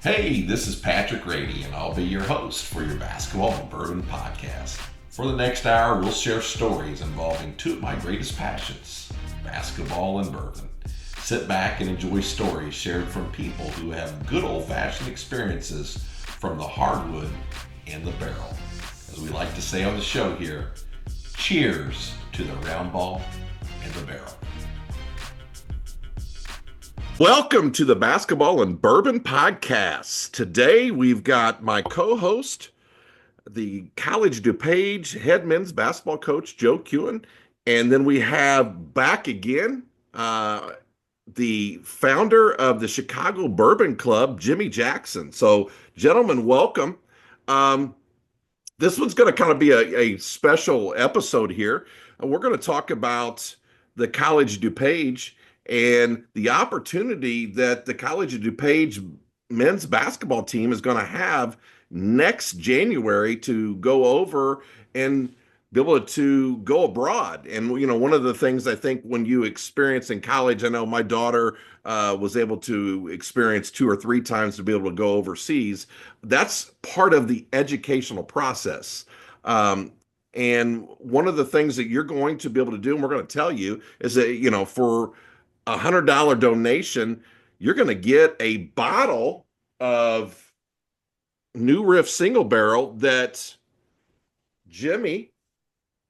Hey, this is Patrick Rady, and I'll be your host for your Basketball and Bourbon podcast. For the next hour, we'll share stories involving two of my greatest passions, basketball and bourbon. Sit back and enjoy stories shared from people who have good old-fashioned experiences from the hardwood and the barrel. As we like to say on the show here, cheers to the round ball and the barrel. Welcome to the Basketball and Bourbon Podcast. Today we've got my co-host, the College DuPage head men's basketball coach, Joe Kuhn. And then we have back again the founder of the Chicago Bourbon Club, Jimmy Jackson. So, gentlemen, welcome. This one's going to kind of be a special episode here. We're going to talk about the College DuPage and the opportunity that the College of DuPage men's basketball team is going to have next January to go over and be able to go abroad. And, one of the things I think when you experience in college, I know my daughter was able to experience 2 or 3 times to be able to go overseas. That's part of the educational process. And one of the things that you're going to be able to do, and we're going to tell you, is that, for $100 donation, you're going to get a bottle of New Riff single barrel that Jimmy,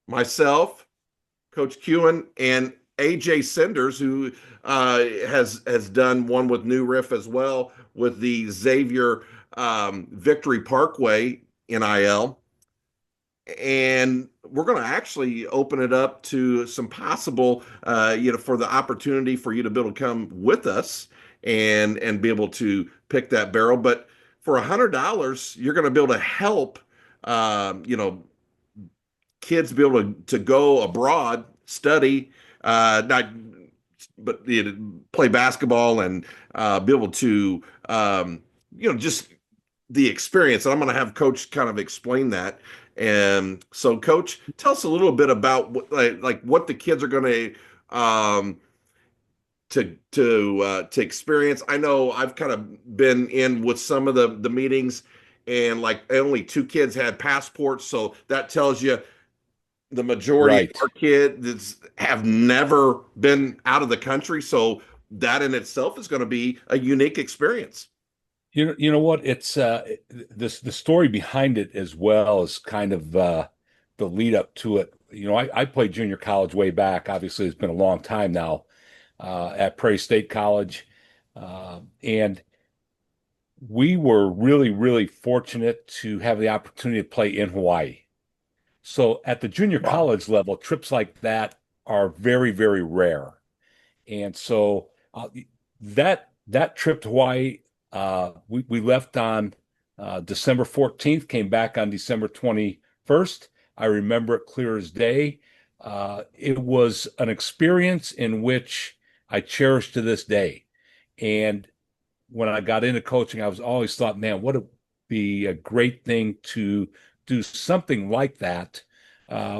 myself, Coach Kuhn, and AJ Senders, who has done one with New Riff as well with the Xavier Victory Parkway NIL. And we're going to actually open it up to some possible, for the opportunity for you to be able to come with us and be able to pick that barrel. But for $100, you're going to be able to help, kids be able to go abroad, study, not, but play basketball and be able to, just the experience. And I'm going to have Coach kind of explain that. And so, Coach, tell us a little bit about what the kids are going to experience. I know I've kind of been in with some of the meetings, and like only 2 kids had passports, so that tells you the majority of Right. our kids have never been out of the country. So that in itself is going to be a unique experience. You know what? It's the story behind it as well as kind of the lead up to it. I played junior college way back. Obviously, it's been a long time now at Prairie State College, and we were really, really fortunate to have the opportunity to play in Hawaii. So at the junior Wow. college level, trips like that are very, very rare. And so that trip to Hawaii, we left on December 14th, came back on December 21st. I remember it clear as day. It was an experience in which I cherish to this day. And when I got into coaching, I was always thought, man, what would be a great thing to do something like that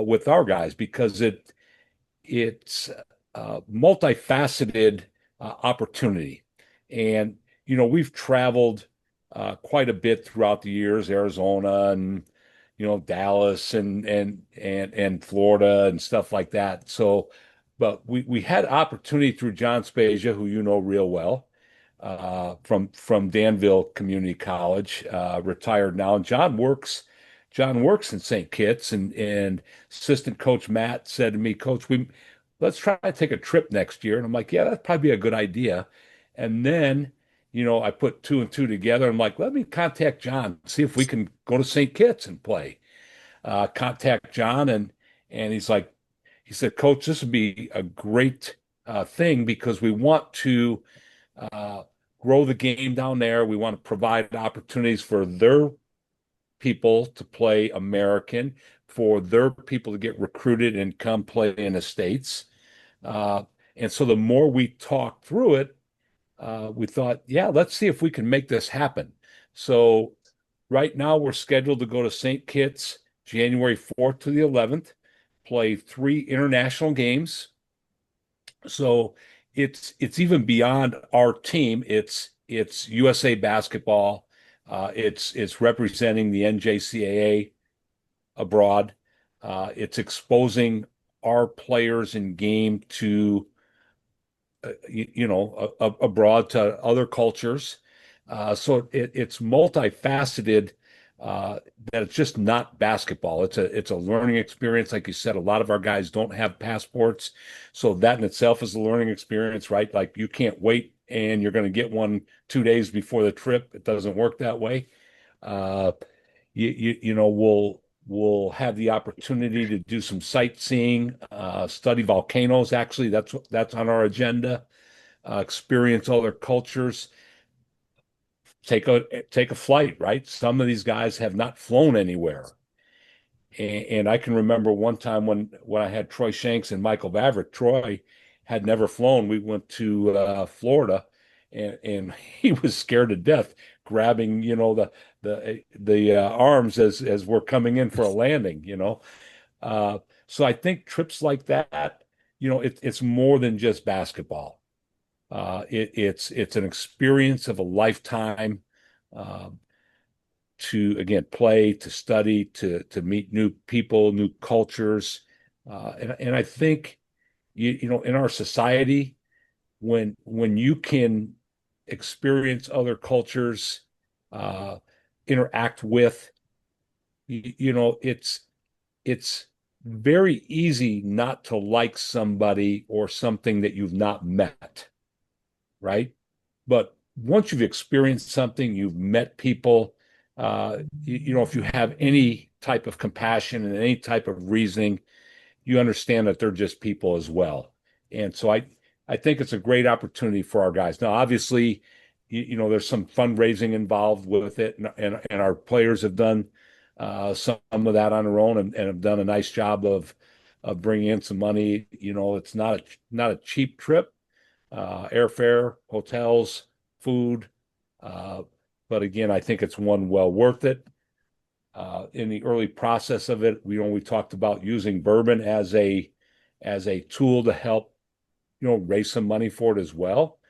with our guys because it's multifaceted opportunity. And, we've traveled quite a bit throughout the years, Arizona and, Dallas and Florida and stuff like that. So, but we had opportunity through John Spezia, who you know real well, from Danville Community College, retired now. And John works in St. Kitts, and assistant coach Matt said to me, Coach, let's try to take a trip next year. And I'm like, yeah, that'd probably be a good idea. And then, I put 2 and 2 together. I'm like, let me contact John, see if we can go to St. Kitts and play. Contact John, and he said, Coach, this would be a great thing because we want to uh, grow the game down there. We want to provide opportunities for their people to play American, for their people to get recruited and come play in the States. Uh, and so the more we talked through it, we thought, yeah, let's see if we can make this happen. So right now we're scheduled to go to St. Kitts January 4th to the 11th, play 3 international games. So it's even beyond our team. It's it's USA basketball. It's representing the NJCAA abroad. It's exposing our players in game to abroad to other cultures. So it's multifaceted. That it's just not basketball. It's a learning experience. Like you said, a lot of our guys don't have passports, so that in itself is a learning experience, right? Like you can't wait and you're going to get one 2 days before the trip. It doesn't work that way. Uh, we'll have the opportunity to do some sightseeing, study volcanoes. Actually, that's on our agenda. Experience other cultures, take a flight, right? Some of these guys have not flown anywhere. And I can remember one time when I had Troy Shanks and Michael Vavrick. Troy had never flown. We went to Florida, and he was scared to death, grabbing the arms as we're coming in for a landing. So I think trips like that, it's more than just basketball. It's an experience of a lifetime. Uh, to again play, to study, to meet new people, new cultures, and I think in our society, when you can experience other cultures, uh, interact with, it's very easy not to like somebody or something that you've not met, right? But once you've experienced something, you've met people, if you have any type of compassion and any type of reasoning, you understand that they're just people as well. And so I think it's a great opportunity for our guys. Now, obviously, there's some fundraising involved with it, and our players have done some of that on their own and have done a nice job of bringing in some money. It's not a cheap trip, airfare, hotels, food. Uh, but again, I think it's one well worth it. In the early process of it, we talked about using bourbon as a tool to help, raise some money for it as well.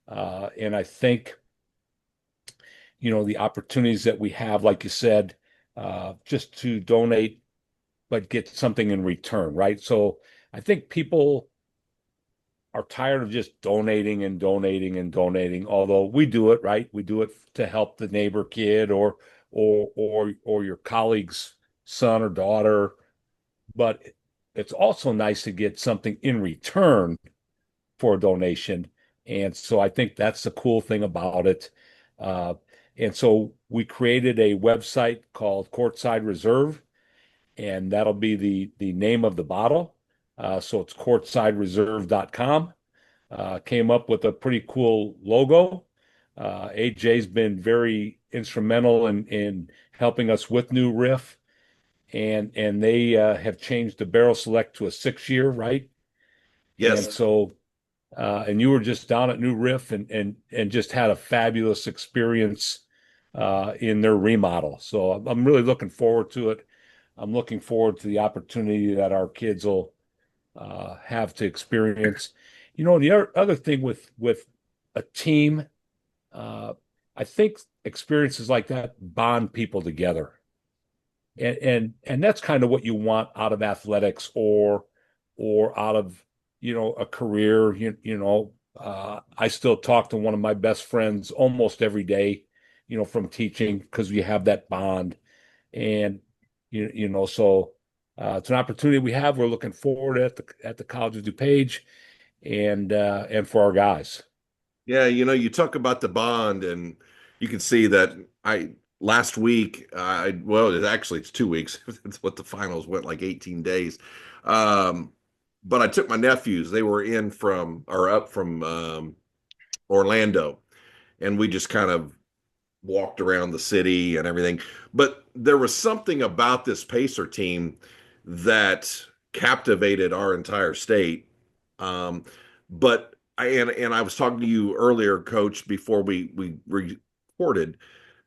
And I think, the opportunities that we have, like you said, just to donate, but get something in return, right? So I think people are tired of just donating and donating and donating, although we do it, right? We do it to help the neighbor kid or your colleague's son or daughter. But it's also nice to get something in return for a donation. And so I think that's the cool thing about it. Uh, and so we created a website called Courtside Reserve, and that'll be the name of the bottle. So it's courtsidereserve.com. Came up with a pretty cool logo. AJ's been very instrumental in helping us with New Riff, and they have changed the barrel select to a 6 year, right? And Yes. so, and you were just down at New Riff and just had a fabulous experience in their remodel. So I'm really looking forward to it. I'm looking forward to the opportunity that our kids will have to experience. The other thing with a team, uh, I think experiences like that bond people together, and that's kind of what you want out of athletics or out of a career. I still talk to one of my best friends almost every day, from teaching because we have that bond, and so it's an opportunity we have. We're looking forward at the College of DuPage and for our guys. Yeah, you talk about the bond, and you can see that I last week, well, it's 2 weeks. That's what the finals went, like 18 days. Um, but I took my nephews. They were in from or up from Orlando, and we just kind of walked around the city and everything. But there was something about this Pacer team that captivated our entire state. Um, but and I was talking to you earlier, Coach, before we recorded,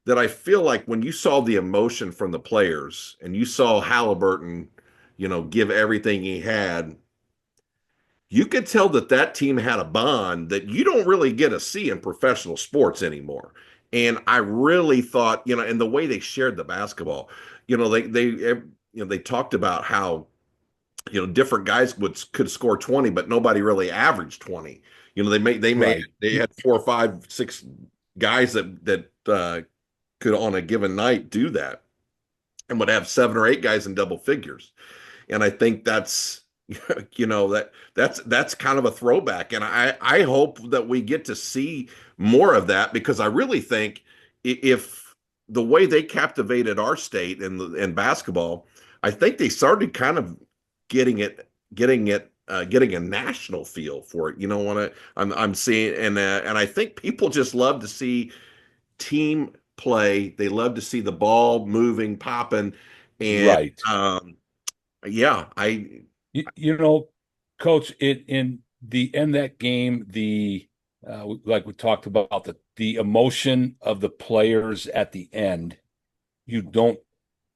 that I feel like when you saw the emotion from the players and you saw Halliburton, give everything he had, you could tell that that team had a bond that you don't really get to see in professional sports anymore. And I really thought, and the way they shared the basketball, they talked about how different guys could score 20, but nobody really averaged 20. Right. They had 4, 5, 6 guys that could on a given night do that, and would have 7 or 8 guys in double figures. And I think that's that's kind of a throwback. And I hope that we get to see more of that, because I really think if the way they captivated our state in basketball, I think they started kind of getting a national feel for it. I'm seeing, and I think people just love to see team play. They love to see the ball moving, popping, and Right. yeah, I You know, Coach, in the end that game, like we talked about the emotion of the players at the end, you don't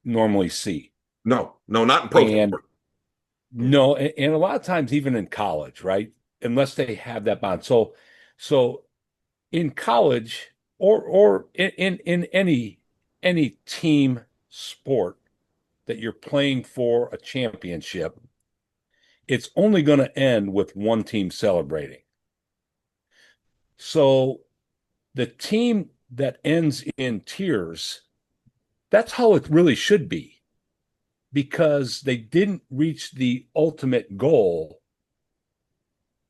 normally see. no, no, not in pro And sport. no, and a lot of times even in college, right? Unless they have that bond. So in college or in any team sport that you're playing for a championship, it's only going to end with one team celebrating. So the team that ends in tears, that's how it really should be, because they didn't reach the ultimate goal,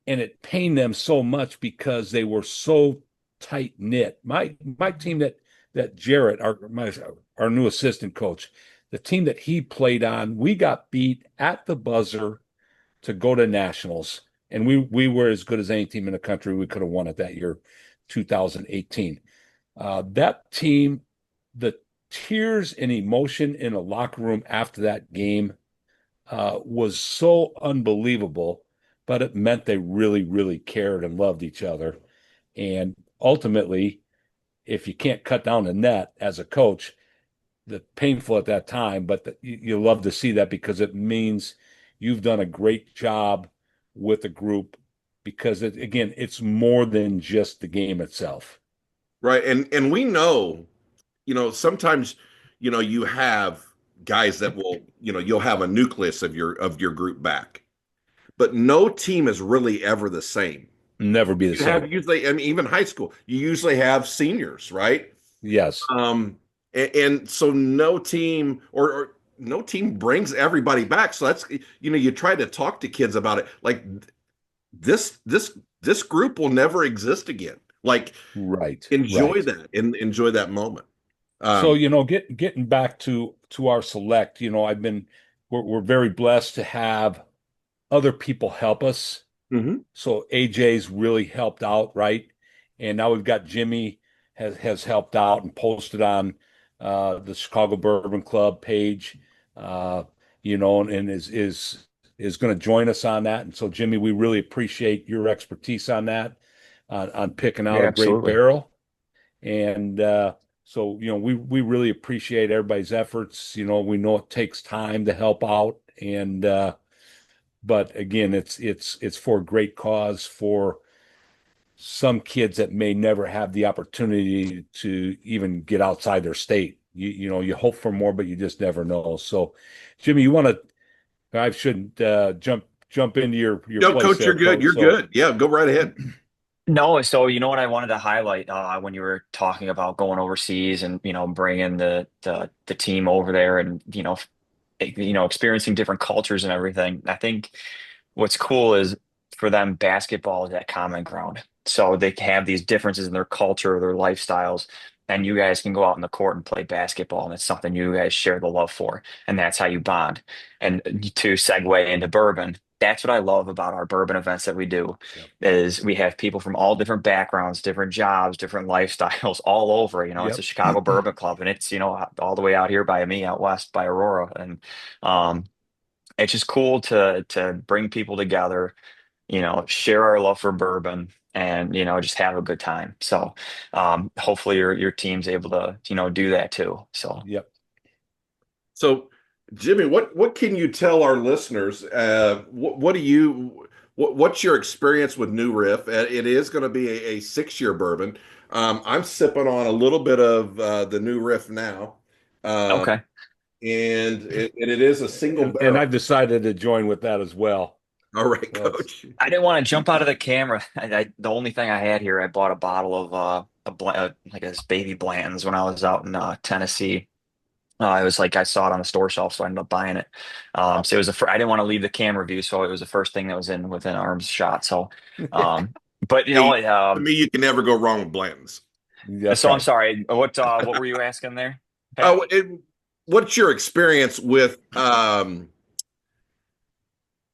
and it pained them so much because they were so tight knit. My team that Jarrett, our new assistant coach, the team that he played on, we got beat at the buzzer to go to nationals, and we were as good as any team in the country. We could have won it that year, 2018. That team, the tears and emotion in the locker room after that game was so unbelievable, but it meant they really, really cared and loved each other. And ultimately, if you can't cut down the net as a coach, that's painful at that time, but you love to see that, because it means you've done a great job with the group, because again, it's more than just the game itself. Right. And we know, sometimes, you have guys that will, you'll have a nucleus of your group back, but no team is really ever the same. Never be the You same. have usually, I mean, even high school, you usually have seniors, right? Yes. And so or no team brings everybody back. So that's, you try to talk to kids about it. Like this group will never exist again. Like Right. enjoy Right. that and enjoy that moment. So, Um, getting back to our select, we're very blessed to have other people help us. mhm. So AJ's really helped out, right? And now we've got Jimmy has helped out and posted on the Chicago Bourbon Club page, uh, and is going to join us on that. And so, Jimmy, we really appreciate your expertise on that, on picking out Yeah, a great absolutely. barrel. And so, we really appreciate everybody's efforts. We know it takes time to help out, and but again, it's for a great cause, for some kids that may never have the opportunity to even get outside their state. You hope for more, but you just never know. So, Jimmy, I shouldn't jump into your No, place coach, you're there, good. coach. You're So, good. Yeah, go right ahead. No, so you know what I wanted to highlight when you were talking about going overseas and bringing the team over there and experiencing different cultures and everything. I think what's cool is for them basketball is that common ground. So they have these differences in their culture, their lifestyles, and you guys can go out in the court and play basketball, and it's something you guys share the love for, and that's how you bond. And to segue into bourbon, that's what I love about our bourbon events that we do yep, is we have people from all different backgrounds, different jobs, different lifestyles all over. It's a yep, Chicago Bourbon Club, and it's all the way out here by me, out west by Aurora, and um, it's just cool to bring people together, share our love for bourbon, and just have a good time. So hopefully your team's able to do that too. So. yep. So, Jimmy, what can you tell our listeners? What do you what's your experience with New Riff? It is going to be a 6-year bourbon. I'm sipping on a little bit of the New Riff now, um, Okay. and it is a single And barrel. I've decided to join with that as well. All right, So it's Coach. I didn't want to jump out of the camera. The only thing I had here, I bought a bottle of like this baby Blanton's when I was out in Tennessee. It was like I saw it on the store shelf, so I ended up buying it. So it was I didn't want to leave the camera view, so it was the first thing that was in within arm's shot. So, um, but Hey, to me, you can never go wrong with Blanton's. that's so I'm right. sorry. What were you asking there, Pat? Oh, what's your experience with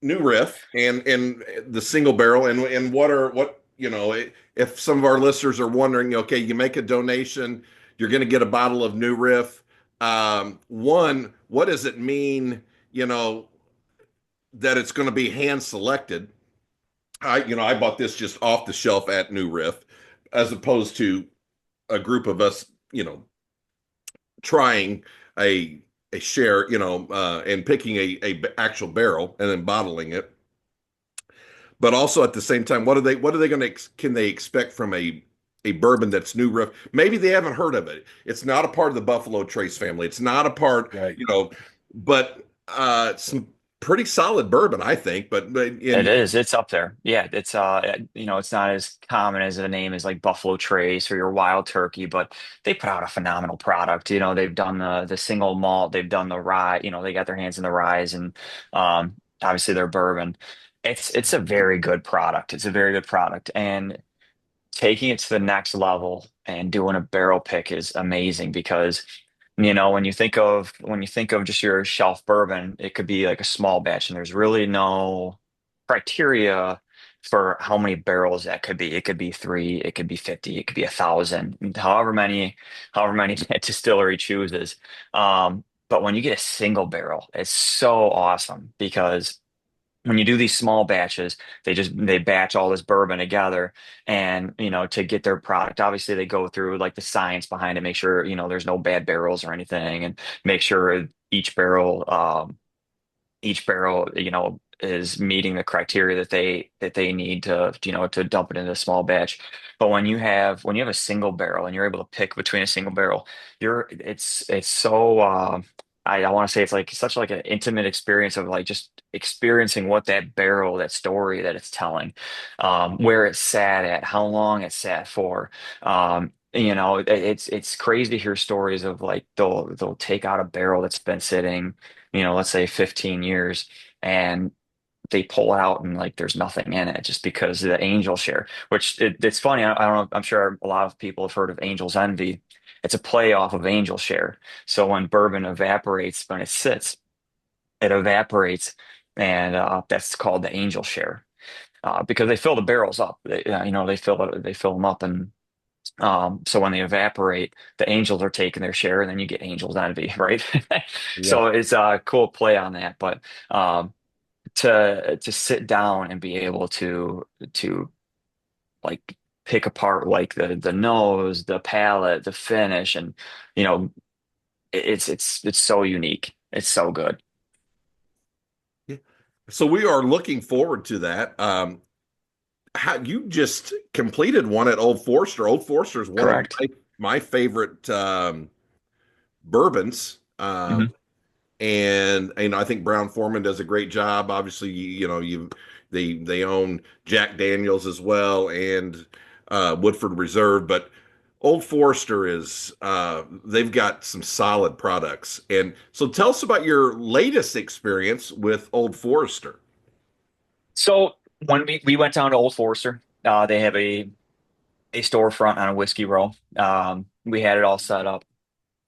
New Riff and the single barrel and what if some of our listeners are wondering, okay, you make a donation, you're going to get a bottle of New Riff. One, what does it mean? You know that it's going to be hand selected. I bought this just off the shelf at New Riff, as opposed to a group of us, trying a share, and picking a actual barrel and then bottling it. But also at the same time, what are they going to can they expect from a bourbon that's New Riff? Maybe they haven't heard of it. It's not a part of the Buffalo Trace family. It's not a part, Right. but some pretty solid bourbon, I think. But It in is. It's up there. Yeah, it's not as common as a name as like Buffalo Trace or your Wild Turkey, but they put out a phenomenal product. They've done the single malt, they've done the rye, they got their hands in the ryes and obviously their bourbon. It's a very good product. It's a very good product. And taking it to the next level and doing a barrel pick is amazing because when you think of just your shelf bourbon, it could be like a small batch and there's really no criteria for how many barrels that could be. It could be three, it could be 50, it could be 1,000, however many that distillery chooses. But when you get a single barrel, it's so awesome because when you do these small batches, they batch all this bourbon together and to get their product. Obviously, they go through like the science behind it, make sure there's no bad barrels or anything, and make sure each barrel is meeting the criteria that they need to dump it into a small batch. But when you have a single barrel and you're able to pick between a single barrel, it's so I want to say it's like such like an intimate experience of like just experiencing what that story that it's telling, where it sat at, how long it sat for. It's crazy to hear stories of like they'll take out a barrel that's been sitting, let's say 15 years, and they pull out and like there's nothing in it just because of the angel share, which it's funny. I don't know. I'm sure a lot of people have heard of Angel's Envy. It's a play off of angel share. So when bourbon evaporates, when it sits, it evaporates, and that's called the angel share because they fill the barrels up. They fill them up, and so when they evaporate, the angels are taking their share, and then you get Angel's Envy, right? Yeah. So it's a cool play on that, but to sit down and be able to like pick apart like the nose, the palate, the finish, and you know it's so unique. It's so good. Yeah. So we are looking forward to that. How you just completed one at Old Forester. Old Forester is one of Correct. my favorite bourbons. Hmm. And I think Brown Foreman does a great job. Obviously, they own Jack Daniels as well and Woodford Reserve, but Old Forester is they've got some solid products. And so tell us about your latest experience with Old Forester. So when we went down to Old Forester, they have a storefront on a whiskey row. We had it all set up.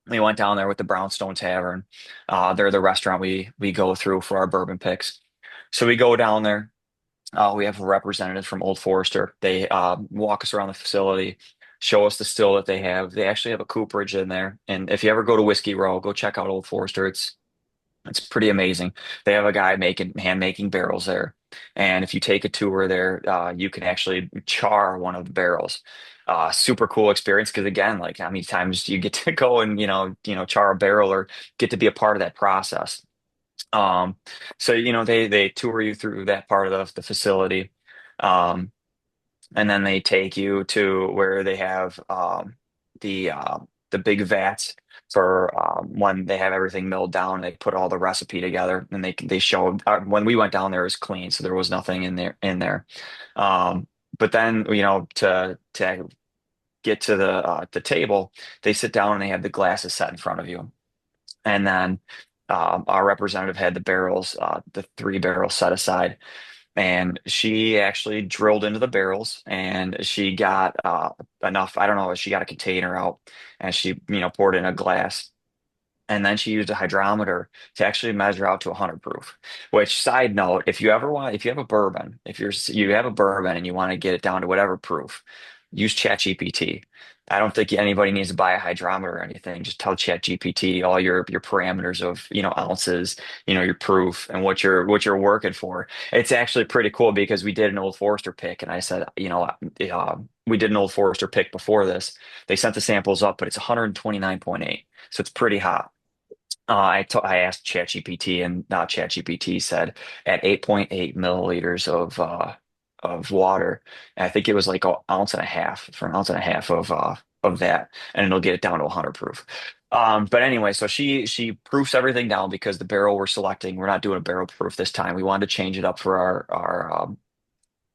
We went down there with the Brownstone Tavern. They're the restaurant we go through for our bourbon picks. So we go down there. We have a representative from Old Forester. They walk us around the facility, show us the still that they have. They actually have a cooperage in there. And if you ever go to Whiskey Row, go check out Old Forester. It's pretty amazing. They have a guy making hand making barrels there. And if you take a tour there, you can actually char one of the barrels. Super cool experience because again, like how many times do you get to go and char a barrel or get to be a part of that process? Um, so they tour you through that part of the facility, um, and then they take you to where they have the uh, the big vats for when they have everything milled down. They put all the recipe together, and they show when we went down there it was clean, so there was nothing in there. But then to get to the table, they sit down and they have the glasses set in front of you. And then our representative had the barrels, the three barrels set aside, and she actually drilled into the barrels and she got enough. I don't know, she got a container out and she, poured in a glass. And then she used a hydrometer to actually measure out to 100 proof. Which, side note, if you have a bourbon, if you have a bourbon and you want to get it down to whatever proof, use ChatGPT. I don't think anybody needs to buy a hydrometer or anything. Just tell ChatGPT all your parameters of, ounces, your proof and what you're working for. It's actually pretty cool because we did an Old Forester pick, and I said, we did an Old Forester pick before this. They sent the samples up, but it's 129.8, so it's pretty hot. I asked ChatGPT, and ChatGPT said at 8.8 milliliters of water, and I think it was like an ounce and a half for an ounce and a half of that, and it'll get it down to 100 proof. But anyway, so she proofs everything down because the barrel we're selecting, we're not doing a barrel proof this time. We wanted to change it up for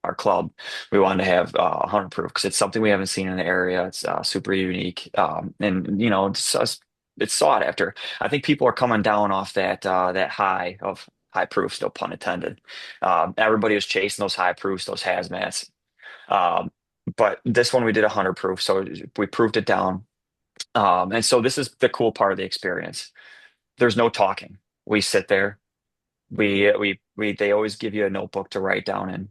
our club. We wanted to have 100 proof because it's something we haven't seen in the area. It's super unique, and it's sought after. I think people are coming down off that high of high proofs, no pun intended. Everybody was chasing those high proofs, those hazmats. Um, but this one we did 100 proof, so we proved it down. And so this is the cool part of the experience. There's no talking. We sit there. We they always give you a notebook to write down in,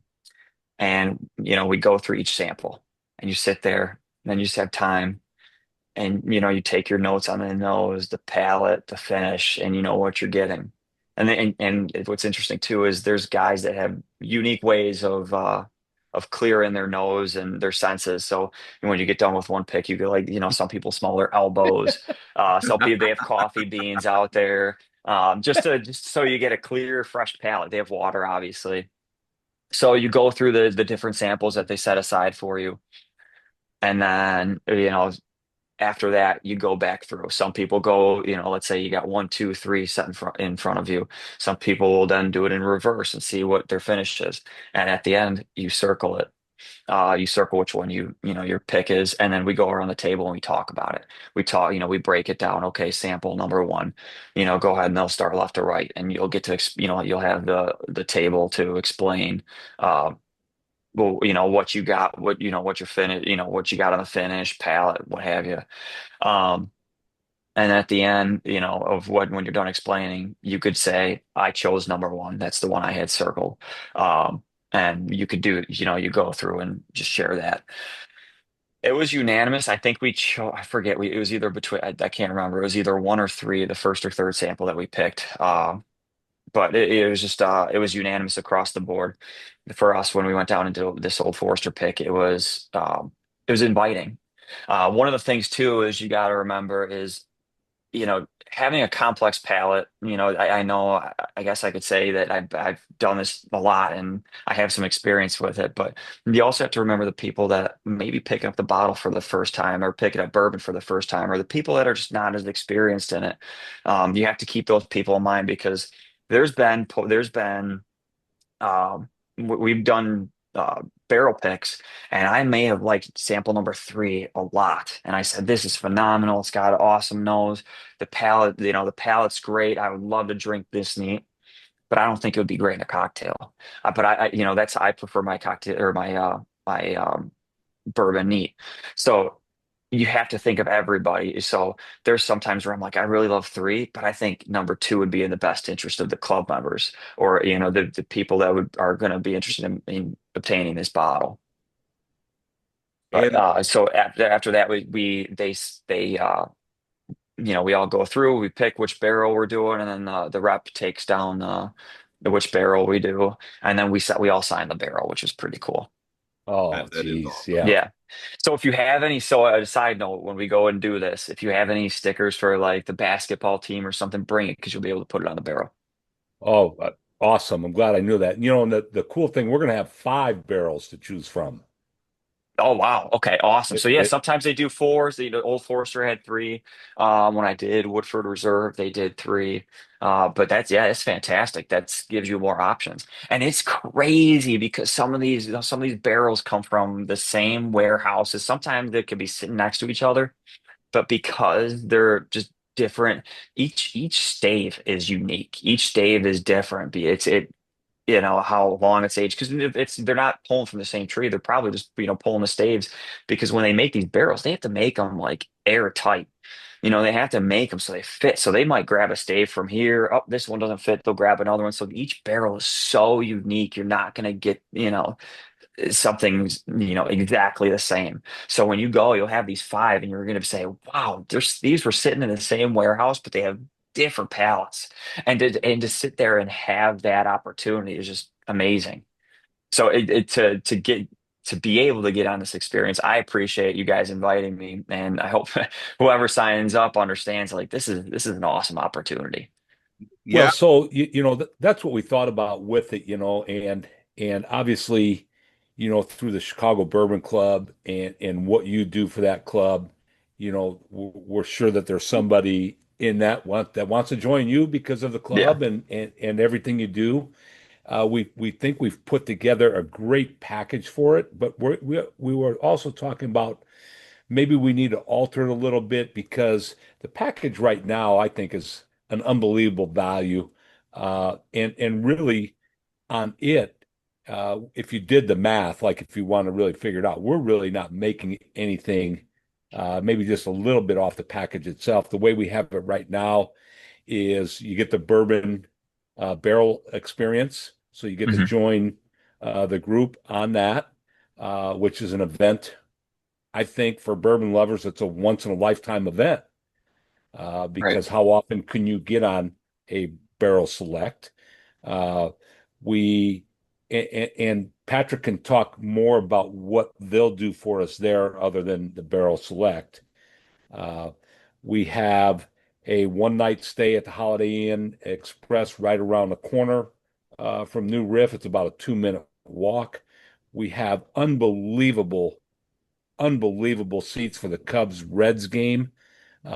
and we go through each sample, and you sit there, and then you just have time, and you take your notes on the nose, the palate, the finish, and you know what you're getting. And what's interesting too is there's guys that have unique ways of clearing their nose and their senses. So when you get done with one pick, you go like, some people smell their elbows. Some people, they have coffee beans out there. Just so you get a clear, fresh palate. They have water, obviously. So you go through the different samples that they set aside for you, and then after that you go back through. Some people go, let's say you got one, two, three set in front of you. Some people will then do it in reverse and see what their finish is, and at the end you circle it. You circle which one your pick is, and then we go around the table and we talk about it. We talk, we break it down. Okay, sample number one, go ahead and they'll start left to right, and you'll get to, you'll have the table to explain, uh, well, what you got, what your finish, what you got on the finish, palette, what have you. Um, and at the end, of when you're done explaining, you could say, I chose number one. That's the one I had circled. And you could do, you go through and just share that. It was unanimous. I think we chose, I forget, it was either between, I can't remember. It was either one or three, the first or third sample that we picked. But it was just it was unanimous across the board for us when we went down into this Old Forester pick. It was inviting. One of the things too is you got to remember is having a complex palate. I know, I guess I could say that I've done this a lot and I have some experience with it, but you also have to remember the people that maybe picking up the bottle for the first time or picking up bourbon for the first time, or the people that are just not as experienced in it. You have to keep those people in mind because there's been we've done barrel picks, and I may have liked sample number three a lot. And I said, this is phenomenal. It's got an awesome nose. The palate's great. I would love to drink this neat, but I don't think it would be great in a cocktail. But I prefer my cocktail or my bourbon neat. So you have to think of everybody. So there's sometimes where I'm like, I really love three, but I think number two would be in the best interest of the club members, or the people that are going to be interested in obtaining this bottle. But And so after that, we they we all go through, we pick which barrel we're doing, and then the rep takes down which barrel we do, and then we all sign the barrel, which is pretty cool. Oh, that is geez. awesome. Yeah. Yeah. So if you have any, so a side note, when we go and do this, if you have any stickers for like the basketball team or something, bring it because you'll be able to put it on the barrel. Oh, awesome. I'm glad I knew that. And the cool thing, we're going to have 5 barrels to choose from. Oh wow. Okay, awesome. So yeah, It, sometimes they do fours. Old Forester had three. When I did Woodford Reserve, they did three. But it's fantastic. That gives you more options. And it's crazy because some of these barrels come from the same warehouses. Sometimes they could be sitting next to each other, but because they're just different, each stave is unique. Each stave is different. How long it's aged, because if it's they're not pulling from the same tree, they're probably just pulling the staves, because when they make these barrels they have to make them like airtight. They have to make them so they fit, so they might grab a stave from here. Oh, this one doesn't fit, they'll grab another one. So each barrel is so unique, you're not going to get something's exactly the same. So when you go, you'll have these five, and you're going to say, "Wow, these were sitting in the same warehouse, but they have different palettes." And to sit there and have that opportunity is just amazing. So to be able to get on this experience, I appreciate you guys inviting me, and I hope whoever signs up understands, like, this is an awesome opportunity. well, Yeah. so that's what we thought about with it, and obviously, through the Chicago Bourbon Club and what you do for that club, we're sure that there's somebody in that wants to join you because of the Yeah. club and everything you do. We think we've put together a great package for it, but we were also talking about maybe we need to alter it a little bit because the package right now, I think, is an unbelievable value. And really on it, if you did the math, like if you want to really figure it out, we're really not making anything, maybe just a little bit off the package itself. The way we have it right now is you get the bourbon barrel experience. So you get to Hmm. join the group on that, which is an event. I think for bourbon lovers, it's a once in a lifetime event Right. because how often can you get on a barrel select? Uh, we and Patrick can talk more about what they'll do for us there other than the barrel select. Uh, we have a one night stay at the Holiday Inn Express right around the corner from New Riff. It's about a 2 minute walk. We have unbelievable seats for the Cubs Reds game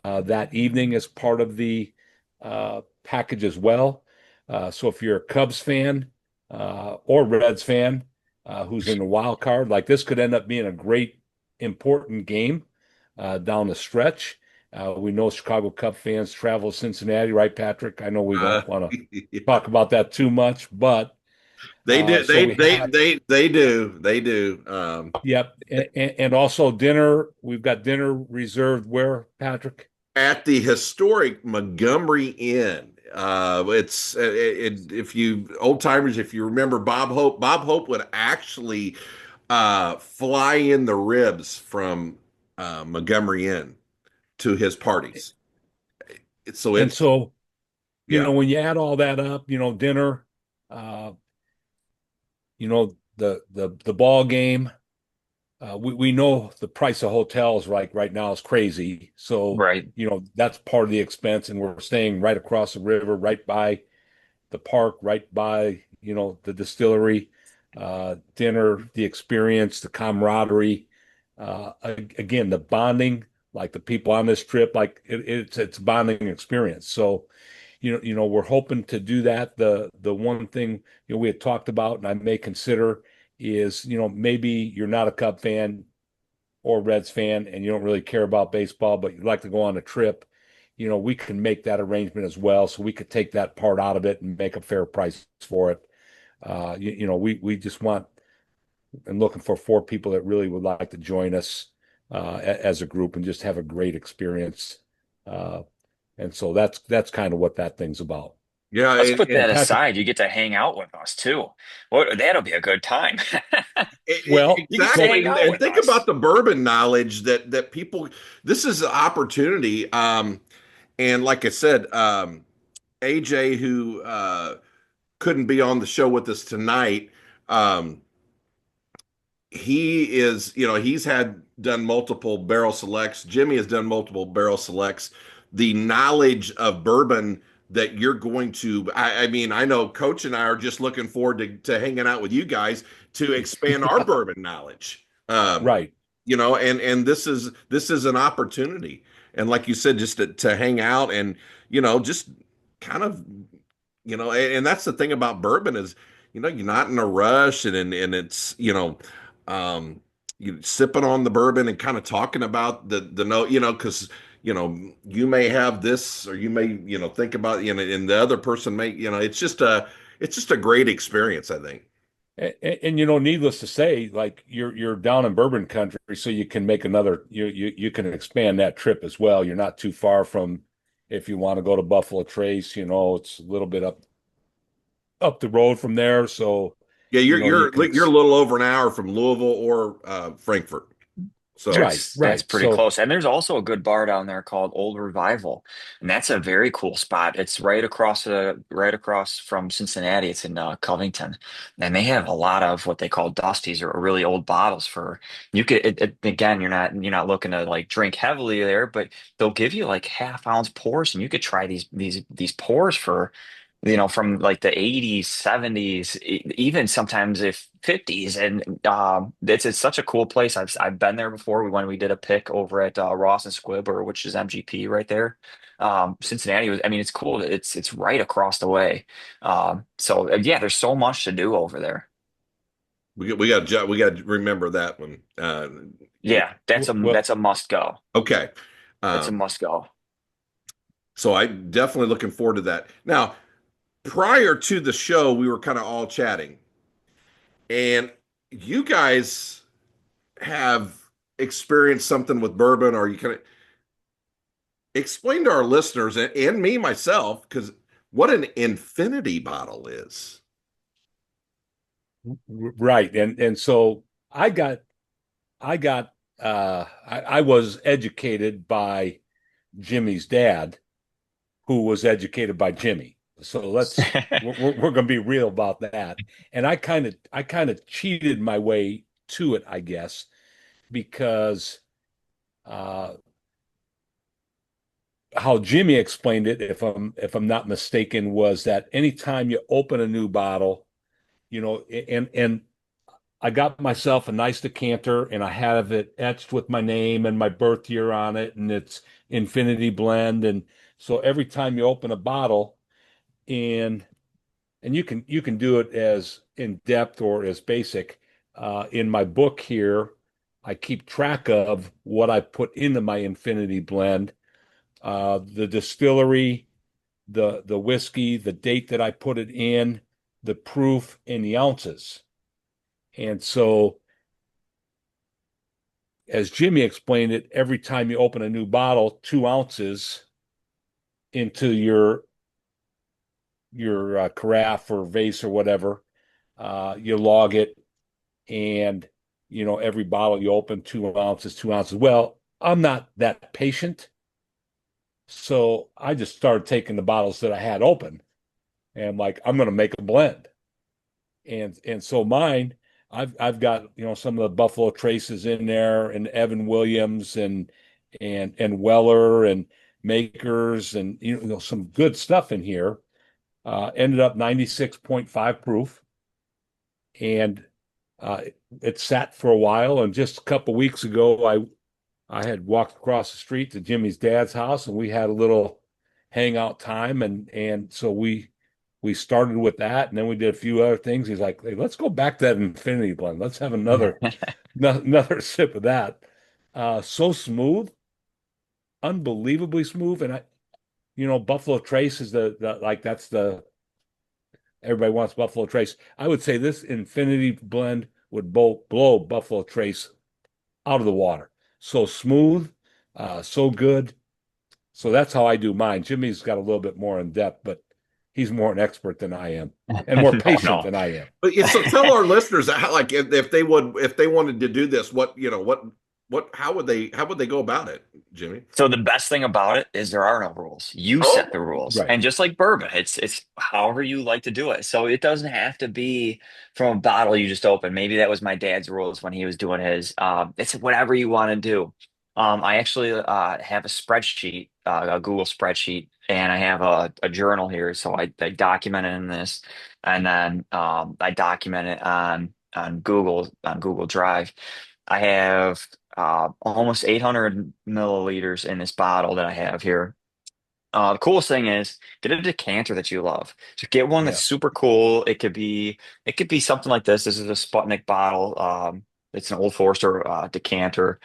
that evening as part of the package as well. So if you're a Cubs fan or Reds fan who's in the wild card, like this could end up being a great, important game down the stretch. We know Chicago Cub fans travel to Cincinnati, right, Patrick? I know we Uh, don't want to talk about that too much, but they do. so we have, They do. They do. yep. And also dinner. We've got dinner reserved where, Patrick? At the historic Montgomery Inn. If you old timers, if you remember Bob Hope would actually fly in the ribs from Montgomery Inn to his parties. So And it's so, yeah. when you add all that up, dinner, uh, the ball game, we know the price of hotels right now is crazy. So, Right. that's part of the expense, and we're staying right across the river, right by the park, right by, the distillery, dinner, the experience, the camaraderie, again, the bonding, like the people on this trip, like it's a bonding experience. So, we're hoping to do that. The one thing, we had talked about, and I may consider is, maybe you're not a Cub fan or Reds fan and you don't really care about baseball, but you'd like to go on a trip, we can make that arrangement as well. So we could take that part out of it and make a fair price for it. We just want and looking for 4 people that really would like to join us as a group and just have a great experience. Uh, and so that's kind of what that thing's about. Yeah, Let's put And that Patrick, aside. You get to hang out with us too. Well, that'll be a good time. well, You get to exactly. hang And, out and with think about us. the bourbon knowledge that people. This is an opportunity. And like I said, AJ, who couldn't be on the show with us tonight, um, he's had done multiple barrel selects. Jimmy has done multiple barrel selects. The knowledge of bourbon that you're going to. I mean, I know Coach and I are just looking forward to hanging out with you guys to expand our bourbon knowledge. Right. And this is an opportunity. And like you said, just to hang out and just kind of and that's the thing about bourbon is you're not in a rush, and it's um you sipping on the bourbon and kind of talking about the note, because you may have this, or you may think about, and the other person may, it's just a great experience, I think. And, needless to say, like you're down in bourbon country, so you can make another you can expand that trip as well. You're not too far from, if you want to go to Buffalo Trace, it's a little bit up the road from there. So, Yeah, you're you you're can you're a little over an hour from Louisville or Frankfurt. So right, That's right. pretty So close. And there's also a good bar down there called Old Revival, and that's a very cool spot. It's right across from Cincinnati. It's in Covington, and they have a lot of what they call dusties or really old bottles for you could again, you're not looking to like drink heavily there, but they'll give you like half-ounce pours, and you could try these pours for from like the 80s, 70s, even sometimes if 50s. And it's such a cool place. I've been there before. We did a pick over at Ross and Squib, which is MGP right there. Cincinnati was, I mean, it's cool. It's right across the way. So yeah, there's so much to do over there. we got to remember that one. Yeah, that's a well, that's a must go. Okay. That's a Um, must go. so I definitely looking forward to that. Now, prior to the show, we were kind of all chatting, and you guys have experienced something with bourbon, or you can explain to our listeners and me myself, because what an infinity bottle is. right. And so I was educated by Jimmy's dad, who was educated by Jimmy. So we're going to be real about that. And I kind of cheated my way to it, I guess, because uh, how Jimmy explained it, if I'm not mistaken, was that anytime you open a new bottle, and I got myself a nice decanter and I have it etched with my name and my birth year on it, and it's Infinity Blend. And so every time you open a bottle, and you can do it as in depth or as basic. In my book here, I keep track of what I put into my Infinity Blend, the distillery, the whiskey, the date that I put it in, the proof, and the ounces. And so, as Jimmy explained it, every time you open a new bottle, 2 ounces into your carafe or vase or whatever, you log it, and every bottle you open, 2 ounces, 2 ounces. Well, I'm not that patient, so I just started taking the bottles that I had open, and I'm like, I'm going to make a blend. And so mine, I've got some of the Buffalo Traces in there, and Evan Williams, and Weller, and Makers, and some good stuff in here. Ended up 96.5 proof, and uh, it sat for a while. And just a couple weeks ago, I had walked across the street to Jimmy's dad's house, and we had a little hangout time, and so we started with that, and then we did a few other things. He's like, "Hey, let's go back to that Infinity Blend. Let's have another sip of that." So smooth, unbelievably smooth. And Buffalo Trace is the like that's the everybody wants Buffalo Trace. I would say this Infinity Blend would blow Buffalo Trace out of the water. So smooth, so good. So that's how I do mine. Jimmy's got a little bit more in depth, but he's more an expert than I am, and more No, patient no. than I am. But yeah, so tell our listeners how, like, if they wanted to do this, how would they go about it, Jimmy? So the best thing about it is there are no rules. You Oh, set the rules. Right. And just like bourbon, it's however you like to do it. So it doesn't have to be from a bottle you just open. Maybe that was my dad's rules when he was doing his. It's whatever you want to do. I actually have a spreadsheet, a Google spreadsheet, and I have a journal here, so I document it in this, and then I document it on Google Drive. I have almost 800 milliliters in this bottle that I have here. The coolest thing is get a decanter that you love. Just get one that's Yeah. super cool. It could be something like this. This is a Sputnik bottle. It's an Old Forester decanter.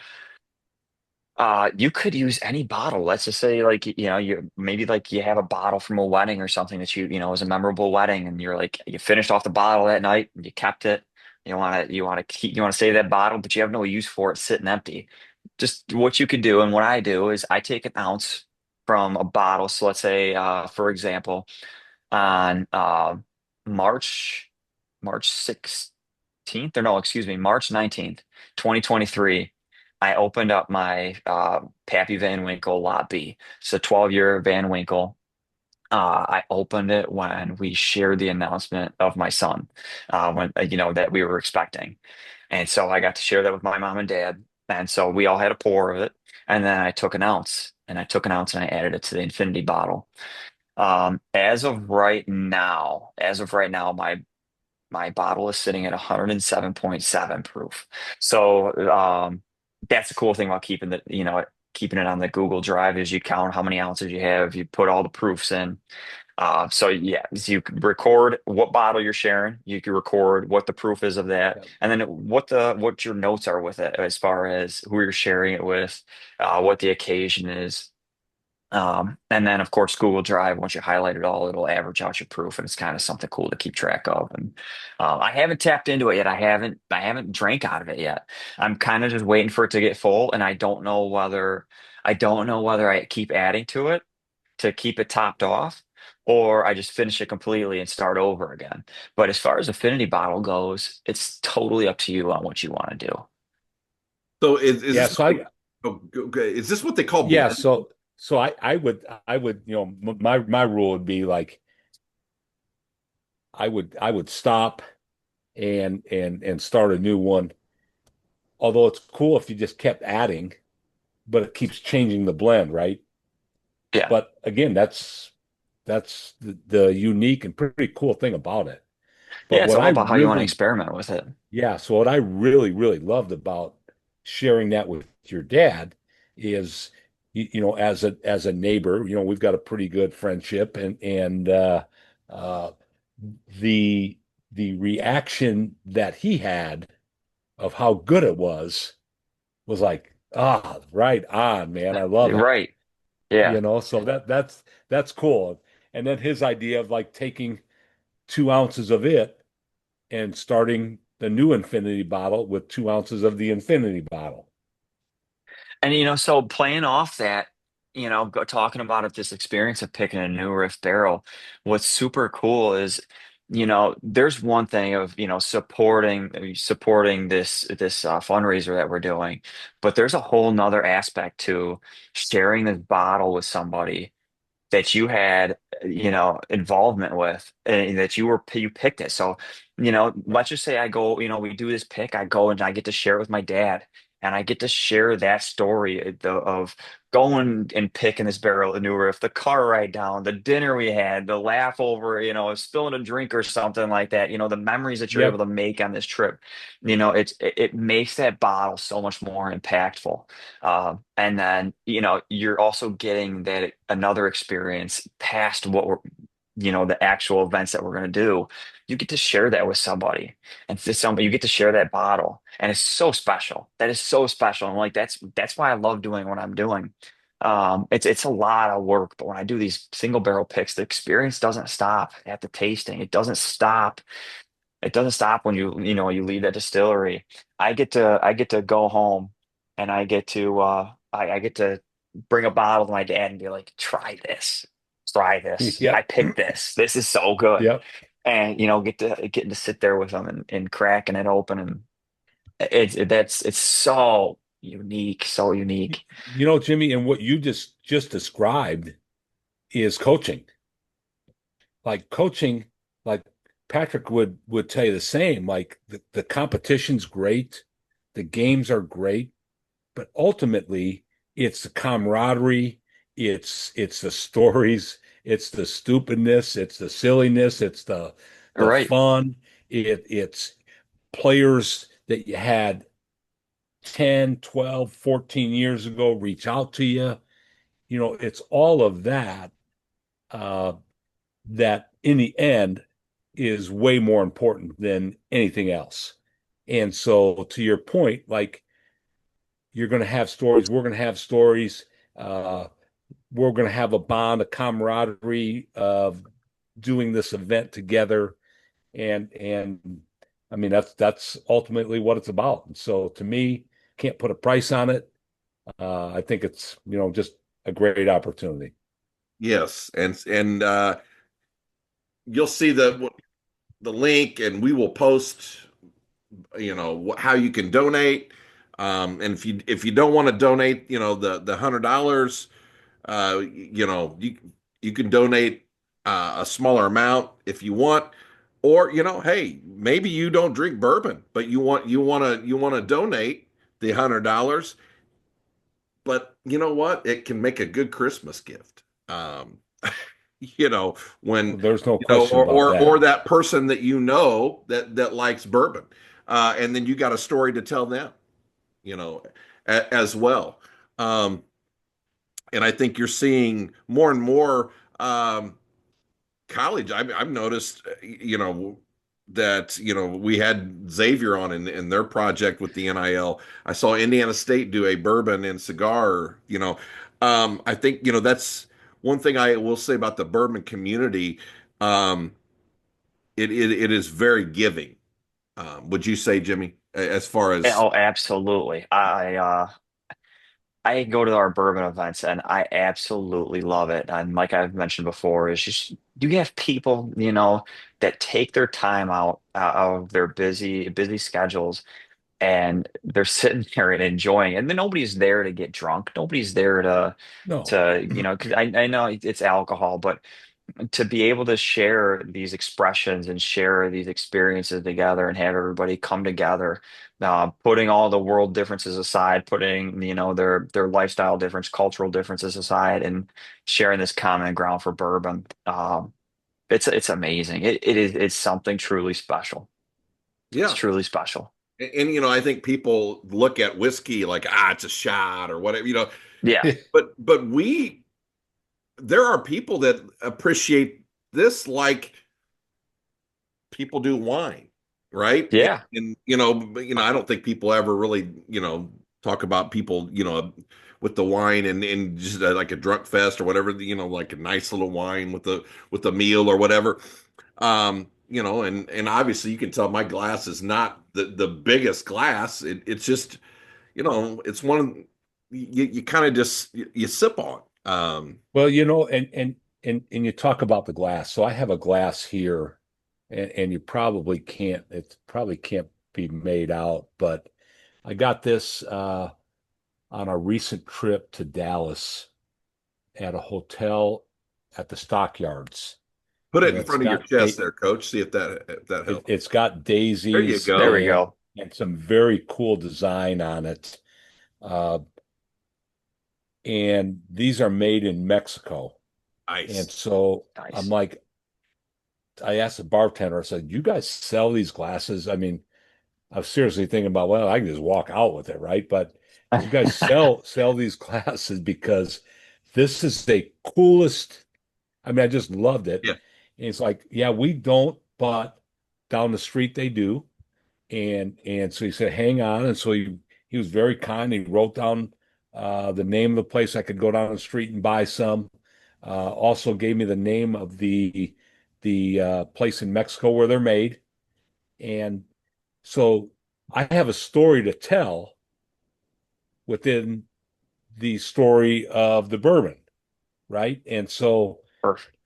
You could use any bottle. Let's just say, like, you maybe like you have a bottle from a wedding or something that was a memorable wedding, and you're like, you finished off the bottle that night and you kept it. You want to save that bottle, but you have no use for it sitting empty. Just what you could do, and what I do is I take an ounce from a bottle. So let's say, for example, on March March 16th, or no, excuse me, March 19th, 2023, I opened up my Pappy Van Winkle Lot B. It's a 12-year Van Winkle. I opened it when we shared the announcement of my son, when that we were expecting, and so I got to share that with my mom and dad, and so we all had a pour of it, and then I took an ounce, and I added it to the infinity bottle. As of right now, my bottle is sitting at 107.7 proof. So that's the cool thing about keeping it on the Google Drive is you count how many ounces you have, you put all the proofs in. So yeah, so you can record what bottle you're sharing, you can record what the proof is of that, Yeah. and then what your notes are with it as far as who you're sharing it with, what the occasion is. And then of course Google Drive, once you highlight it all, it'll average out your proof, and it's kind of something cool to keep track of. And I haven't tapped into it yet. I haven't drank out of it yet. I'm kind of just waiting for it to get full, and I don't know whether I keep adding to it to keep it topped off, or I just finish it completely and start over again. But as far as Affinity Bottle goes, it's totally up to you on what you want to do. So is Yeah. this So what okay, is this what they call yeah, blend? so I would, my rule would be like I would stop and start a new one. Although it's cool if you just kept adding, but it keeps changing the blend, right? Yeah. But again, that's the unique and pretty cool thing about it. But Yeah, it's what all I about how you want to really, experiment with it. yeah, so what I really, really loved about sharing that with your dad is, as a neighbor, we've got a pretty good friendship, and uh, the the reaction that he had of how good it was like, right on, man. I love it. Right. Yeah. So that's cool. And then his idea of like taking 2 ounces of it and starting the new infinity bottle with 2 ounces of the infinity bottle. And so playing off that, talking about it, this experience of picking a new riff barrel, what's super cool is, there's one thing of, supporting this fundraiser that we're doing, but there's a whole nother aspect to sharing this bottle with somebody that you had, involvement with, and that you picked it. So, let's just say I go, we do this pick, I go and I get to share it with my dad, and I get to share that story of going and picking this barrel at New Riff, the car ride down, the dinner we had, the laugh over, spilling a drink or something like that, the memories that you're able Yep. to make on this trip. It makes that bottle so much more impactful. And then, you're also getting that another experience past what we're, the actual events that we're going to do. You get to share that with somebody, and you get to share that bottle, and it's so special. That is so special. And like, that's why I love doing what I'm doing. It's a lot of work, but when I do these single barrel picks, the experience doesn't stop at the tasting. It doesn't stop when you leave that distillery. I get to go home, and I get to bring a bottle to my dad and be like, try this. I Yep. picked this. This is so good. Yep. And getting to sit there with them and cracking it open, and it's so unique, so unique. Jimmy, and what you just described is coaching. Like coaching, like Patrick would tell you the same. Like the competition's great, the games are great, but ultimately it's the camaraderie it's the stories, it's the stupidness, it's the silliness, it's All the right. fun. It's players that you had 10, 12, 14 years ago reach out to you. It's all of that uh, that in the end is way more important than anything else. And so to your point, like you're going to have stories, we're going to have stories, uh, we're going to have a bond, a camaraderie of doing this event together. And I mean, that's ultimately what it's about. And so to me, can't put a price on it. I think it's, just a great opportunity. Yes, and you'll see the link, and we will post, how you can donate. And if you don't want to donate, the $100, you can donate a smaller amount if you want, or hey, maybe you don't drink bourbon, but you want to donate the $100. But you know what? It can make a good Christmas gift. You know, when There's no question about or that. that person that that likes bourbon, and then you got a story to tell them, as well. Um, and I think you're seeing more and more college. I've noticed, that we had Xavier on in their project with the NIL. I saw Indiana State do a bourbon and cigar. I think that's one thing I will say about the bourbon community. Um, it is very giving. Would you say, Jimmy, as far as Oh, absolutely. I go to our bourbon events and I absolutely love it. And like I've mentioned before, is just you have people, that take their time out of their busy schedules and they're sitting there and enjoying it. And then nobody's there to get drunk. Nobody's there No. because I know it's alcohol, but to be able to share these expressions and share these experiences together and have everybody come together, putting all the world differences aside, putting their lifestyle difference, cultural differences aside, and sharing this common ground for bourbon. It's amazing. It's something truly special. It's yeah. truly special. And I think people look at whiskey like, it's a shot or whatever, Yeah. but there are people that appreciate this like people do wine, right? Yeah. And I don't think people ever really, talk about people, with the wine and just like a drunk fest or whatever, like a nice little wine with the meal or whatever. And obviously you can tell my glass is not the biggest glass. It's just, it's one you kind of just you sip on. Well, and you talk about the glass. So I have a glass here, and you probably can't, it probably can't be made out, but I got this on a recent trip to Dallas at a hotel at the Stockyards. Put it And in front of your chest there, coach. See if that helps. it's got There you daisies There we go. go. and some very cool design on it. Uh, and these are made in Mexico. And Nice. so I'm Nice. like, I asked the bartender, I said, "You guys sell these glasses?" I mean, I was seriously thinking about, well, I can just walk out with it, right? But you guys sell these glasses because this is the coolest. I mean, I just loved it. Yeah. And it's like, yeah, we don't, but down the street they do. And so he said, hang on. And so he was very kind. He wrote down the name of the place I could go down the street and buy some. Also gave me the name of the place in Mexico where they're made. And so I have a story to tell within the story of the bourbon, right? And so Perfect.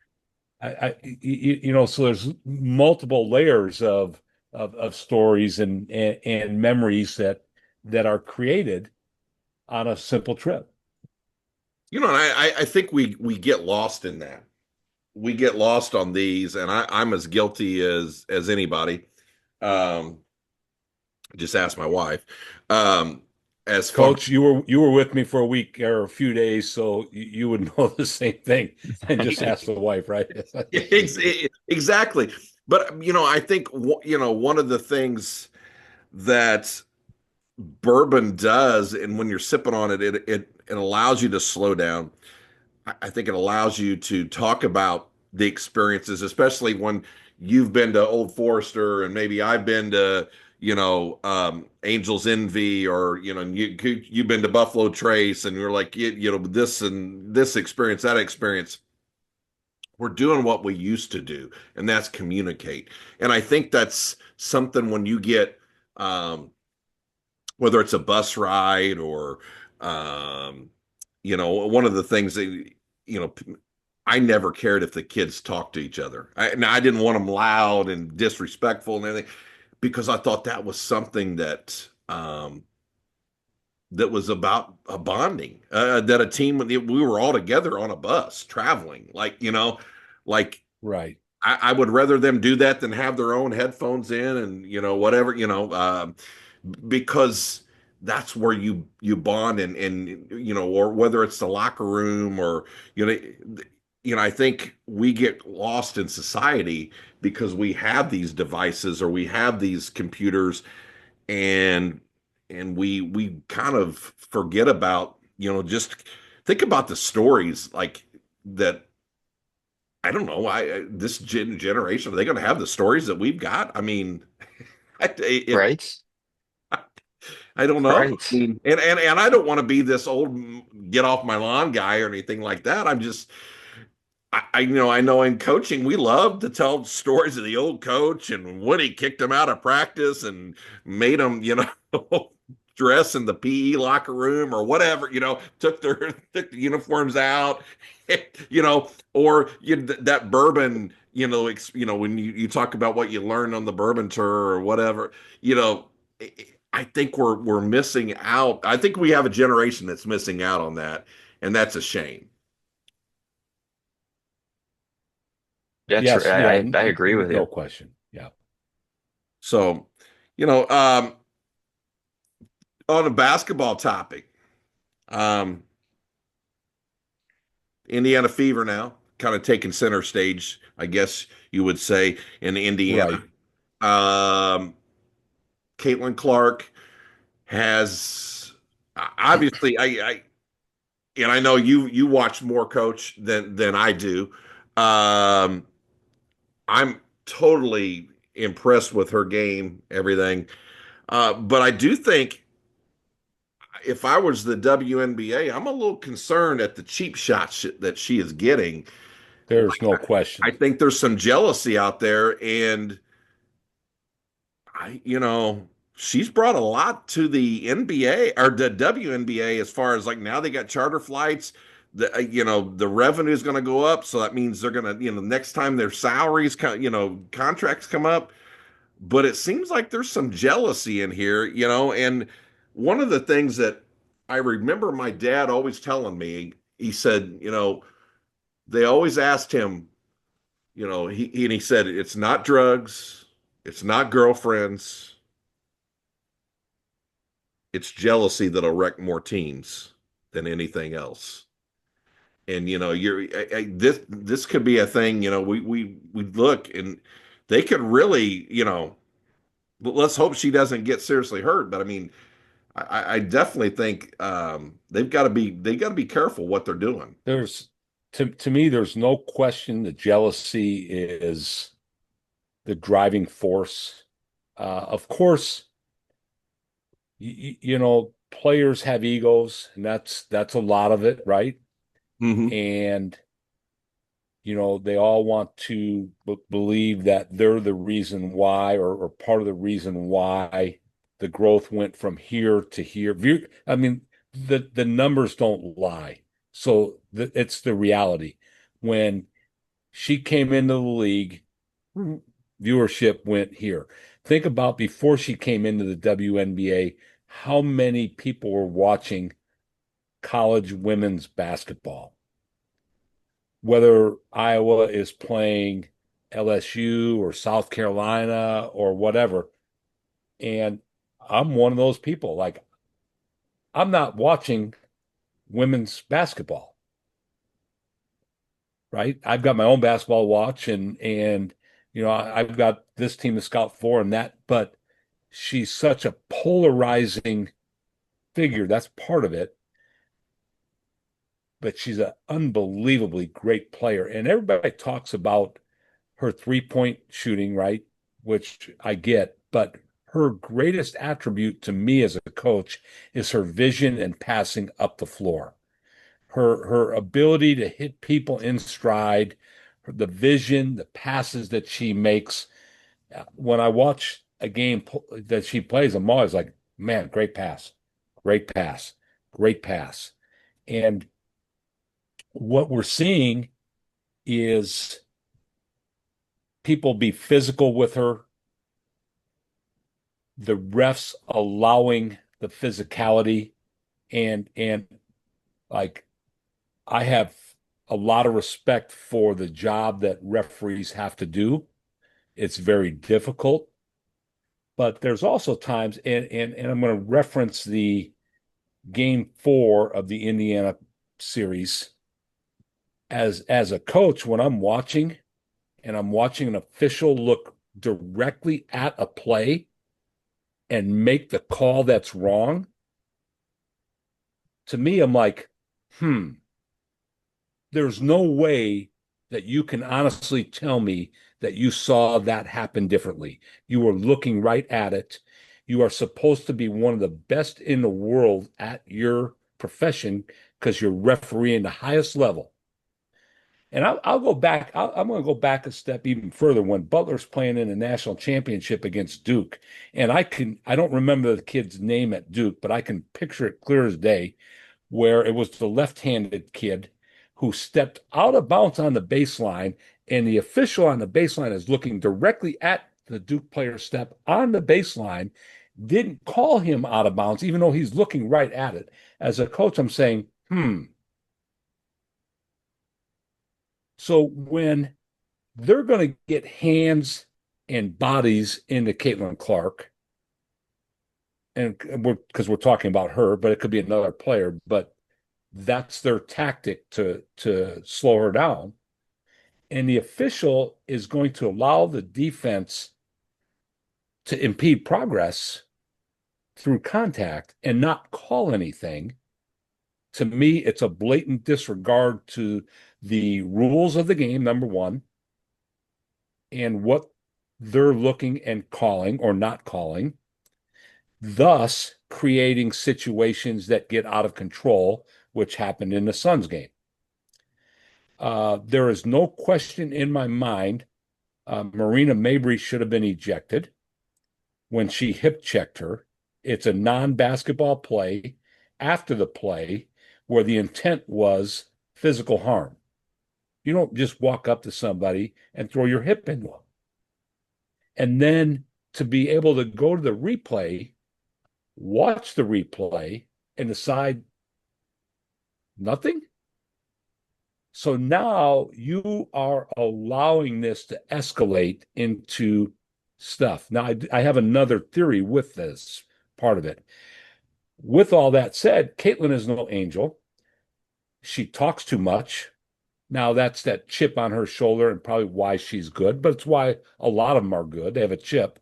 so there's multiple layers of stories and memories that are created on a simple trip. And I think we get lost in that. We get lost on these, and I'm as guilty as anybody. Um, just ask my wife. Um, as far Coach, you were with me for a week or a few days, so you would know the same thing and just ask the wife, right? exactly. But I think one of the things that bourbon does, and when you're sipping on it, it allows you to slow down. I think it allows you to talk about the experiences, especially when you've been to Old Forester and maybe I've been to, Angel's Envy, or, you've been to Buffalo Trace, and you're like, this and this experience, that experience. We're doing what we used to do, and that's communicate. And I think that's something when you get, whether it's a bus ride or, um, one of the things that, you know, I never cared if the kids talked to each other. Now, I didn't want them loud and disrespectful and everything, because I thought that was something that was about a bonding, that a team, we were all together on a bus traveling, like Right. I would rather them do that than have their own headphones in and whatever, because that's where you bond, and or whether it's the locker room, or you know I think we get lost in society because we have these devices, or we have these computers, and we kind of forget about, just think about the stories like that. I don't know. This generation, are they going to have the stories that we've got? I mean, Right? I don't know. I Right. mean, and I don't want to be this old get off my lawn guy or anything like that. I'm just, I know in coaching we love to tell stories of the old coach and when he kicked him out of practice and made him, dress in the PE locker room or whatever, took the uniforms out, or that bourbon, when you talk about what you learned on the bourbon tour or whatever, you know, I think we're missing out. I think we have a generation that's missing out on that, and that's a shame. That's Yes, yeah, I agree with no you. question. Yeah. So, you know, um, on a basketball topic, um, Indiana Fever now kind of taking center stage, I guess you would say, in Indiana. Right. Um, Caitlin Clark has obviously, and I know you watch more, Coach, than I do. Um, I'm totally impressed with her game, everything. But I do think if I was the WNBA, I'm a little concerned at the cheap shots that she is getting. There's no I question. think there's some jealousy out there, and she's brought a lot to the NBA or the WNBA, as far as like now they got charter flights. The revenue is going to go up, so that means they're going to, next time their salaries, contracts come up. But it seems like there's some jealousy in here, and one of the things that I remember my dad always telling me, he said, they always asked him, he said, it's not drugs, it's not girlfriends, it's jealousy that'll wreck more teams than anything else. And this could be a thing. We look, and they could really, let's hope she doesn't get seriously hurt. But I mean, I definitely think they got to be careful what they're doing. There's to me, there's no question that jealousy is the driving force. Of course, players have egos, and that's a lot of it, right? Hmm. And they all want to believe that they're the reason why, or part of the reason why the growth went from here to here. I mean, the numbers don't lie. So it's the reality. When she came into the league, viewership went here. Think about before she came into the WNBA, how many people were watching college women's basketball, whether Iowa is playing LSU or South Carolina or whatever. And I'm one of those people. Like, I'm not watching women's basketball, right? I've got my own basketball watch and I've got this team to scout for and that, but she's such a polarizing figure. That's part of it, but she's an unbelievably great player. And everybody talks about her three-point shooting, right? Which I get, but her greatest attribute to me as a coach is her vision and passing up the floor. Her ability to hit people in stride, the vision, the passes that she makes. When I watch a game that she plays, I'm always like, man, great pass, great pass, great pass. And what we're seeing is people be physical with her, the refs allowing the physicality and like I have a lot of respect for the job that referees have to do. It's very difficult, but there's also times and I'm going to reference the game 4 of the Indiana series as a coach when I'm watching and I'm watching an official look directly at a play and make the call that's wrong. To me, I'm like, hmm, there's no way that you can honestly tell me that you saw that happen differently. You were looking right at it. You are supposed to be one of the best in the world at your profession because you're refereeing the highest level. And I'll go back. I'm going to go back a step even further when Butler's playing in a national championship against Duke. And I don't remember the kid's name at Duke, but I can picture it clear as day where it was the left-handed kid who stepped out of bounds on the baseline, and the official on the baseline is looking directly at the Duke player's step on the baseline, didn't call him out of bounds, even though he's looking right at it. As a coach, I'm saying, so when they're going to get hands and bodies into Caitlin Clark, and because we're talking about her, but it could be another player, but that's their tactic to slow her down. And the official is going to allow the defense to impede progress through contact and not call anything. To me, it's a blatant disregard to the rules of the game, number one, and what they're looking and calling or not calling, thus creating situations that get out of control, which happened in the Suns game. There is no question in my mind Marina Mabrey should have been ejected when she hip checked her. It's a non-basketball play after the play where the intent was physical harm. You don't just walk up to somebody and throw your hip into them. And then to be able to go to the replay, watch the replay, and decide nothing. So now you are allowing this to escalate into stuff. Now, I have another theory with this part of it. With all that said, Caitlin is no angel. She talks too much. Now, that's that chip on her shoulder and probably why she's good, but it's why a lot of them are good. They have a chip.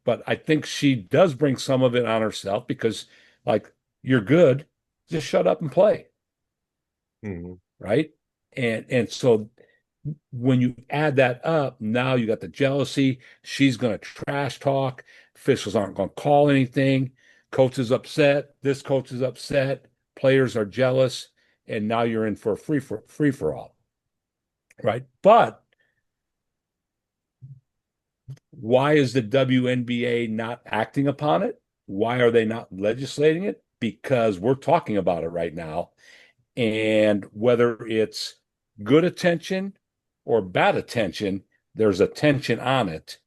But I think she does bring some of it on herself because, like, you're good, just shut up and play. Mm-hmm. Right. And so when you add that up, now you got the jealousy. She's going to trash talk. Officials aren't going to call anything. Coach is upset. This coach is upset. Players are jealous. And now you're in for a free for all. Right. But why is the WNBA not acting upon it? Why are they not legislating it? Because we're talking about it right now. And whether it's good attention or bad attention, there's attention on it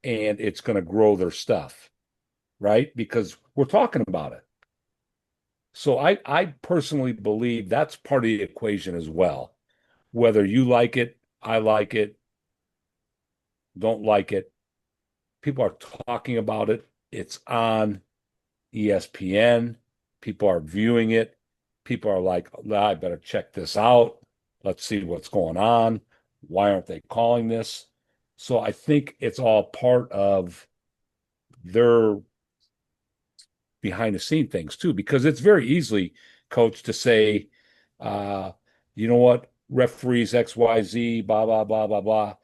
and it's going to grow their stuff, right? Because we're talking about it. So I personally believe that's part of the equation as well. Whether you like it, I like it, don't like it, people are talking about it. It's on ESPN. People are viewing it. People are like, "Nah, I better check this out. Let's see what's going on. Why aren't they calling this?" So I think it's all part of their behind the scene things too, because it's very easily, coach, to say, uh, you know what, referees XYZ, blah, blah, blah, blah, blah.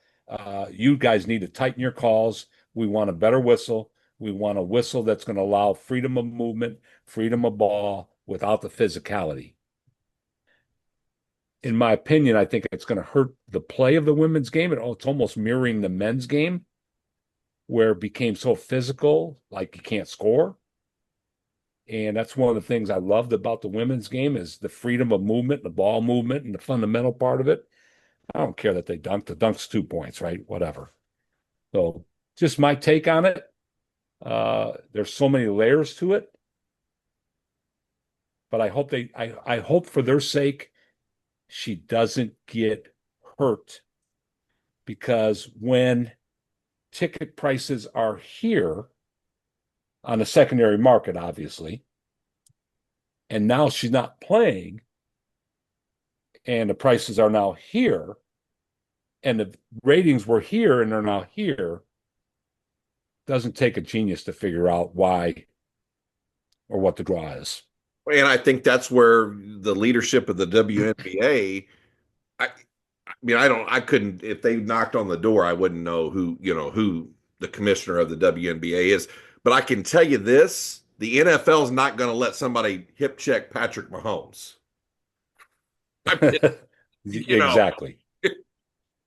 You guys need to tighten your calls. We want a better whistle. We want a whistle that's going to allow freedom of movement, freedom of ball without the physicality. In my opinion, I think it's going to hurt the play of the women's game. It's almost mirroring the men's game where it became so physical, like you can't score. And that's one of the things I loved about the women's game is the freedom of movement, the ball movement, and the fundamental part of it. I don't care that they dunk. The dunk's 2 points, right? Whatever. So just my take on it. There's so many layers to it, but I hope for their sake she doesn't get hurt because when ticket prices are here on the secondary market, obviously, and now she's not playing and the prices are now here and the ratings were here and they're now here, doesn't take a genius to figure out why or what the draw is. And I think that's where the leadership of the WNBA, I mean, I couldn't, if they knocked on the door, I wouldn't know who the commissioner of the WNBA is. But I can tell you this, the NFL is not going to let somebody hip check Patrick Mahomes. I mean, you know, Exactly.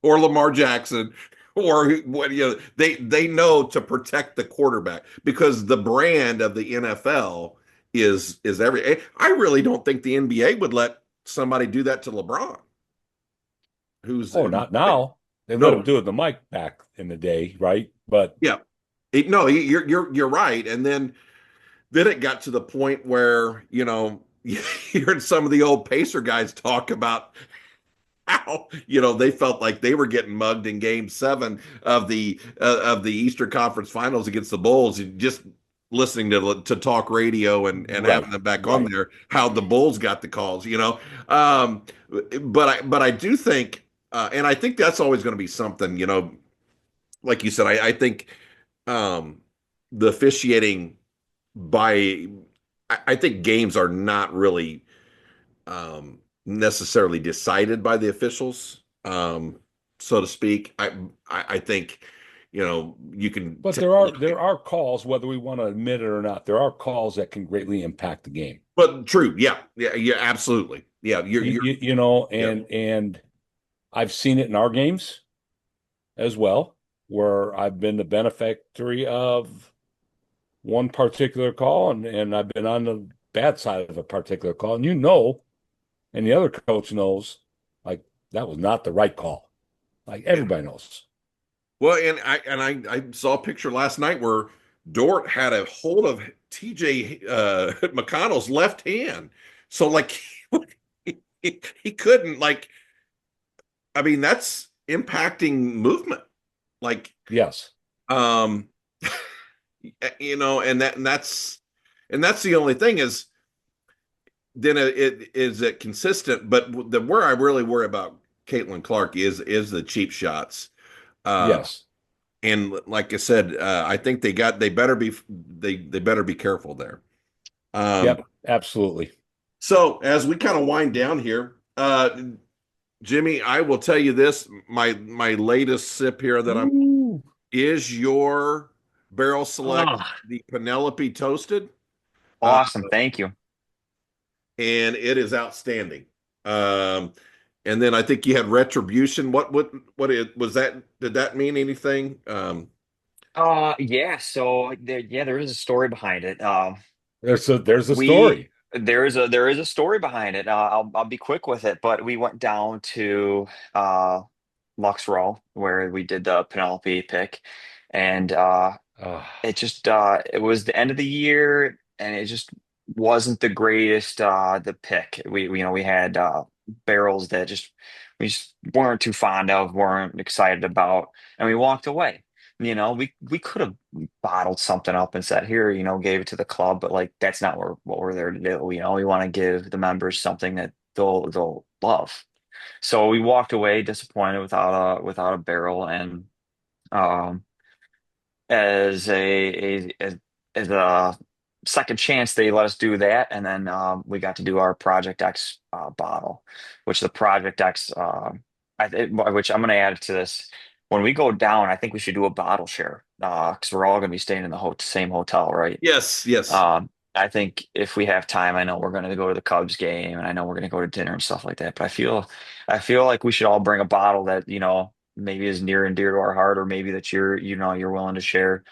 or Lamar Jackson, or what they know to protect the quarterback because the brand of the NFL is every. I really don't think the NBA would let somebody do that to LeBron, Oh, who's not now. They let him no, do it the mic back in the day, right? But yeah, no, you're right, and then it got to the point where you hearing some of the old Pacer guys talk about how they felt like they were getting mugged in Game 7 of the Eastern Conference Finals against the Bulls. Just listening to talk radio and having right, them back on right. there, how the Bulls got the calls. Um, but I do think, and I think that's always going to be something. Like you said, I think um, the officiating by I think games are not really necessarily decided by the officials, so to speak. I think you can But take there a are look at, there are calls, whether we want to admit it or not, there are calls that can greatly impact the game. but true, yeah, yeah, yeah, absolutely, yeah. Yeah, And I've seen it in our games as well, where I've been the benefactor of one particular call, and I've been on the bad side of a particular call, and the other coach knows, like that was not the right call. Like yeah. everybody knows. Well, and I saw a picture last night where Dort had a hold of TJ McConnell's left hand, so like he couldn't like. I mean, that's impacting movement. Like, Yes, um, and that's the only thing is then it consistent. But the where I really worry about Caitlin Clark is the cheap shots. Uh, yes, and like I said, I think they better be careful there. Um, yep, absolutely. so as we kind of wind down here, Jimmy, I will tell you this: my latest sip here that I'm Ooh. is your Barrel Select Oh, the Penelope Toasted, uh, awesome. Thank you. and it is outstanding. Um, and then I think you had Retribution. What it was that? Did that mean anything? Yeah, so there is a story behind it. There's a We story. there is a story behind it. I'll be quick with it, but we went down to uh Lux Row where we did the Penelope pick, and Uh, it was the end of the year, and it just wasn't the greatest the pick. We had barrels that we just weren't too fond of, weren't excited about, and we walked away. we could have bottled something up and said, here, gave it to the club, but like that's not what we're there to do. We want to give the members something that they'll love. So we walked away disappointed without a barrel, and um, as a second chance, they let us do that, and then we got to do our Project X bottle, which the Project X, which I'm going to add to this. When we go down, I think we should do a bottle share because we're all going to be staying in the ho same hotel, right? Yes, yes. I think if we have time, I know we're going to go to the Cubs game, and I know we're going to go to dinner and stuff like that. But I feel like we should all bring a bottle that maybe is near and dear to our heart, or maybe that you're willing to share.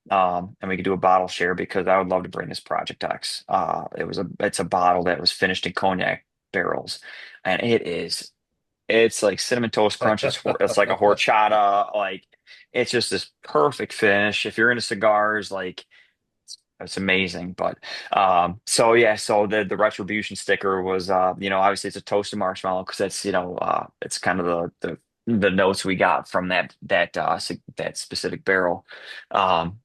And we could do a bottle share because I would love to bring this Project X. It's a bottle that was finished in cognac barrels, and it's like cinnamon toast crunch. It's like a horchata, like it's just this perfect finish. If you're into cigars, like it's amazing. But so yeah, so the retribution sticker was obviously it's a toasted marshmallow because that's it's kind of the notes we got from that specific barrel. Um,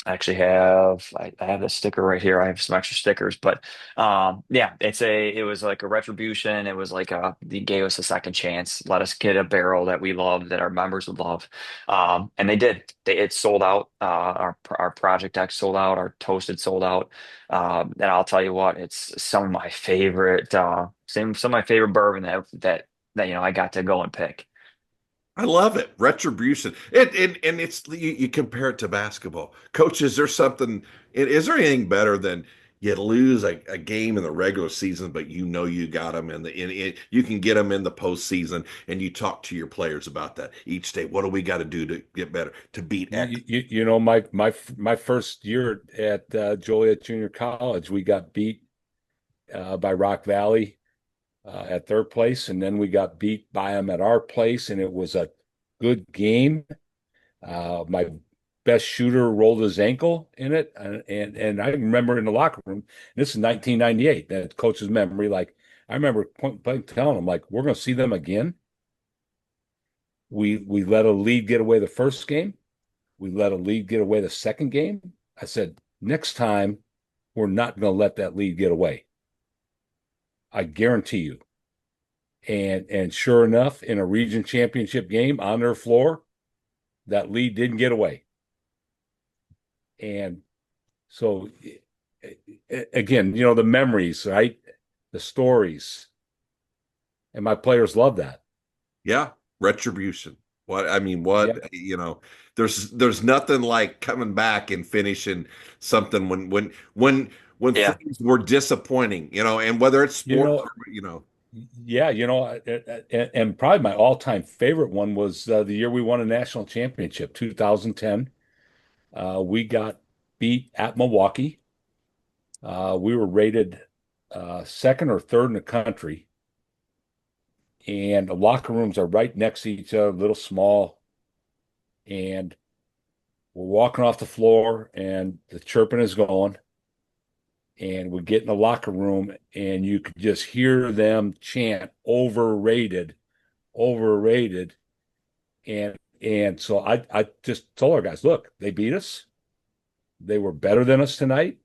I actually I have the sticker right here. I have some extra stickers, but yeah, it was like a retribution. It was like they gave us a second chance, let us get a barrel that we love, that our members would love, and they did. It sold out. Our Project X sold out. Our Toasted sold out. And I'll tell you what, it's some of my favorite bourbon that I got to go and pick. I love it. Retribution. And it's you compare it to basketball. Coach, is there something, is there anything better than you lose a game in the regular season, but you got them you can get them in the postseason, and you talk to your players about that each day. What do we got to do to get better, to beat X? My first year at Joliet Junior College, we got beat by Rock Valley at their place, and then we got beat by them at our place, and it was a good game. My best shooter rolled his ankle in it, and I remember in the locker room. This is 1998. That coach's memory. Like I remember point blank telling him, like, we're going to see them again. We let a lead get away the first game. We let a lead get away the second game. I said, next time we're not going to let that lead get away. I guarantee you. And sure enough, in a region championship game on their floor, that lead didn't get away. And so again, the memories, right? The stories. And my players love that. Yeah, retribution. What I mean, what Yep. there's nothing like coming back and finishing something when Yeah. things were disappointing, and whether it's You sports know, yeah, and probably my all-time favorite one was the year we won a national championship, 2010. We got beat at Milwaukee. We were rated second or third in the country, and the locker rooms are right next to each other, little small, and we're walking off the floor, and the chirping is going, and we get in the locker room, and you could just hear them chant overrated, overrated. And so I just told our guys, look, they beat us. They were better than us tonight.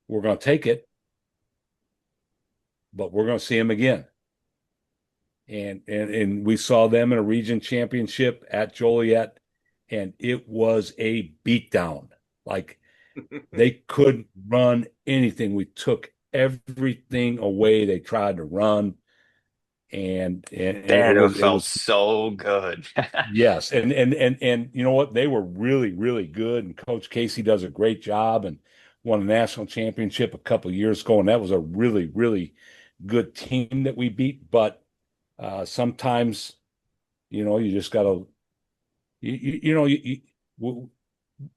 We're going to take it, but we're going to see them again. And we saw them in a region championship at Joliet, and it was a beatdown. Like they couldn't run anything. We took everything away they tried to run, and it Man, it was it felt was so good. yes, and you know what? They were really, really good, and Coach Casey does a great job and won a national championship a couple of years ago, and that was a really, really good team that we beat. But sometimes, you just gotta, you know, w-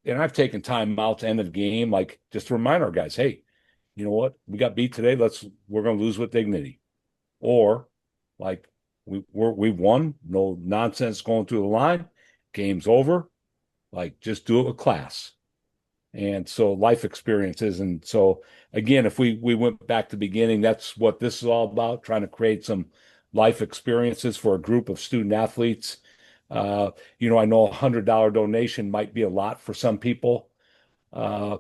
and I've taken time out to end of the game, like just to remind our guys, hey, you know what? We got beat today. We're gonna lose with dignity, or like we won, no nonsense going through the line, game's over, like just do it with class. And so life experiences. And so again, if we went back to the beginning, that's what this is all about, trying to create some life experiences for a group of student athletes I know $100 donation might be a lot for some people, uh,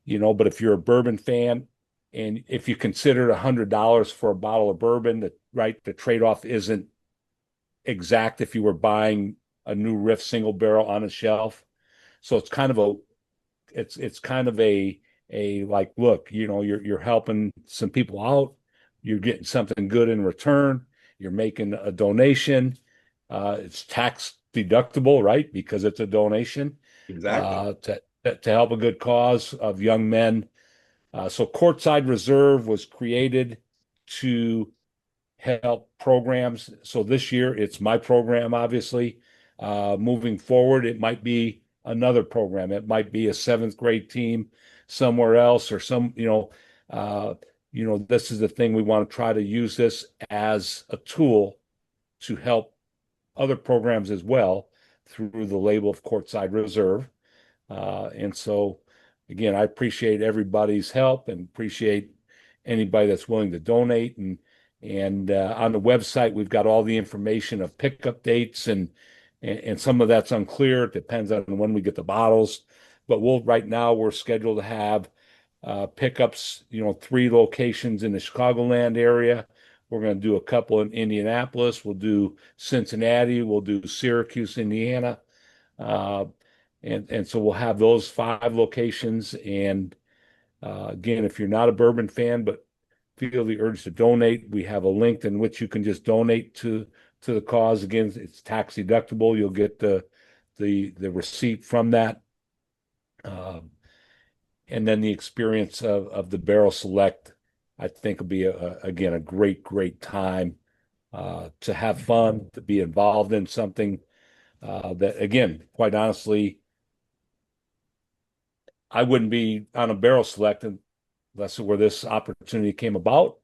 but if you're a bourbon fan and if you consider $100 for a bottle of bourbon, the trade-off isn't exact if you were buying a new Riff single barrel on a shelf. So it's kind of a like, look, you're helping some people out, you're getting something good in return, you're making a donation. It's tax deductible, right? Because it's a donation Exactly. to help a good cause of young men. So Courtside Reserve was created to help programs. So this year it's my program, obviously. Moving forward, it might be another program. It might be a seventh grade team somewhere else or this is the thing we want to try to use this as a tool to help other programs as well through the label of Courtside Reserve. And so, again, I appreciate everybody's help and appreciate anybody that's willing to donate. And on the website, we've got all the information of pickup dates and some of that's unclear. It depends on when we get the bottles. But right now we're scheduled to have pickups, 3 locations in the Chicagoland area. We're going to do a couple in Indianapolis. We'll do Cincinnati. We'll do Syracuse, Indiana. Uh, and so we'll have those 5 locations. And again, if you're not a bourbon fan, but feel the urge to donate, we have a link in which you can just donate to the cause. Again, it's tax deductible. You'll get the receipt from that. And then the experience of the Barrel Select, I think will be again a great time to have fun, to be involved in something that, again, quite honestly, I wouldn't be on a Barrel Select unless where this opportunity came about.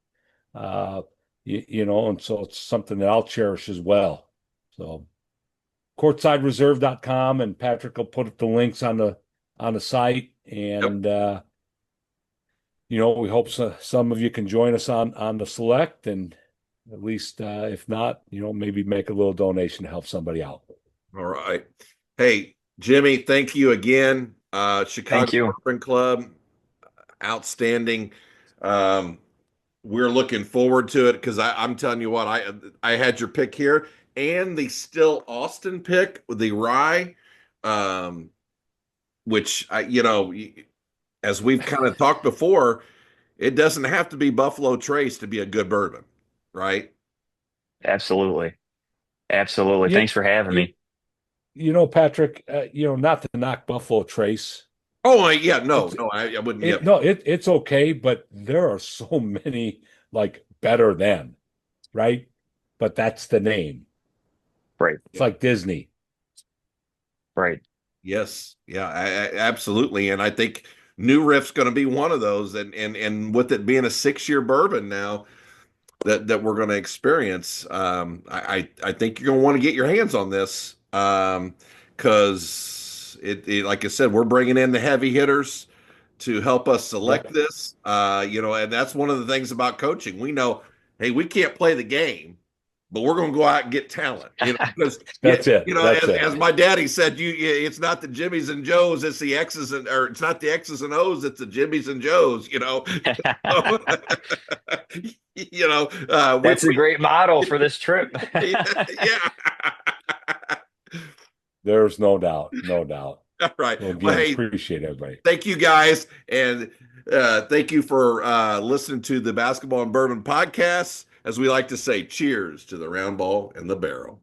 And so it's something that I'll cherish as well. So courtsidereserve.com, and Patrick will put the links on the site. Yep. And we hope some of you can join us on the select, and at least if not, maybe make a little donation to help somebody out. All right. Hey, Jimmy, thank you again. Chicago Thank you. Bourbon Club, outstanding. We're looking forward to it because I'm telling you what, I had your pick here and the Still Austin pick with the rye, which as we've kind of talked before, it doesn't have to be Buffalo Trace to be a good bourbon, right? Absolutely. Absolutely. You, Thanks for having you, me. Patrick, not to knock Buffalo Trace. Oh, yeah, no, It's no, I wouldn't. it Yep. no, it's okay, but there are so many like better than, right? But that's the name. Right. It's like Disney. Right. Yes, yeah, absolutely. And I think New Riff's going to be one of those. And with it being a 6-year bourbon now that we're going to experience, I think you're going to want to get your hands on this because like I said, we're bringing in the heavy hitters to help us select Yep. this. And that's one of the things about coaching. We know, hey, we can't play the game, but we're going to go out and get talent, because yeah, That's it. That's as it. my daddy said, it's not the Jimmys and Joes, it's the or it's not the X's and O's, it's the Jimmys and Joes. That's a great motto for this trip. yeah. There's no doubt. No doubt. All right. So Well, again, hey, appreciate everybody. thank you guys, and thank you for listening to the Basketball and Bourbon podcast. As we like to say, cheers to the round ball and the barrel.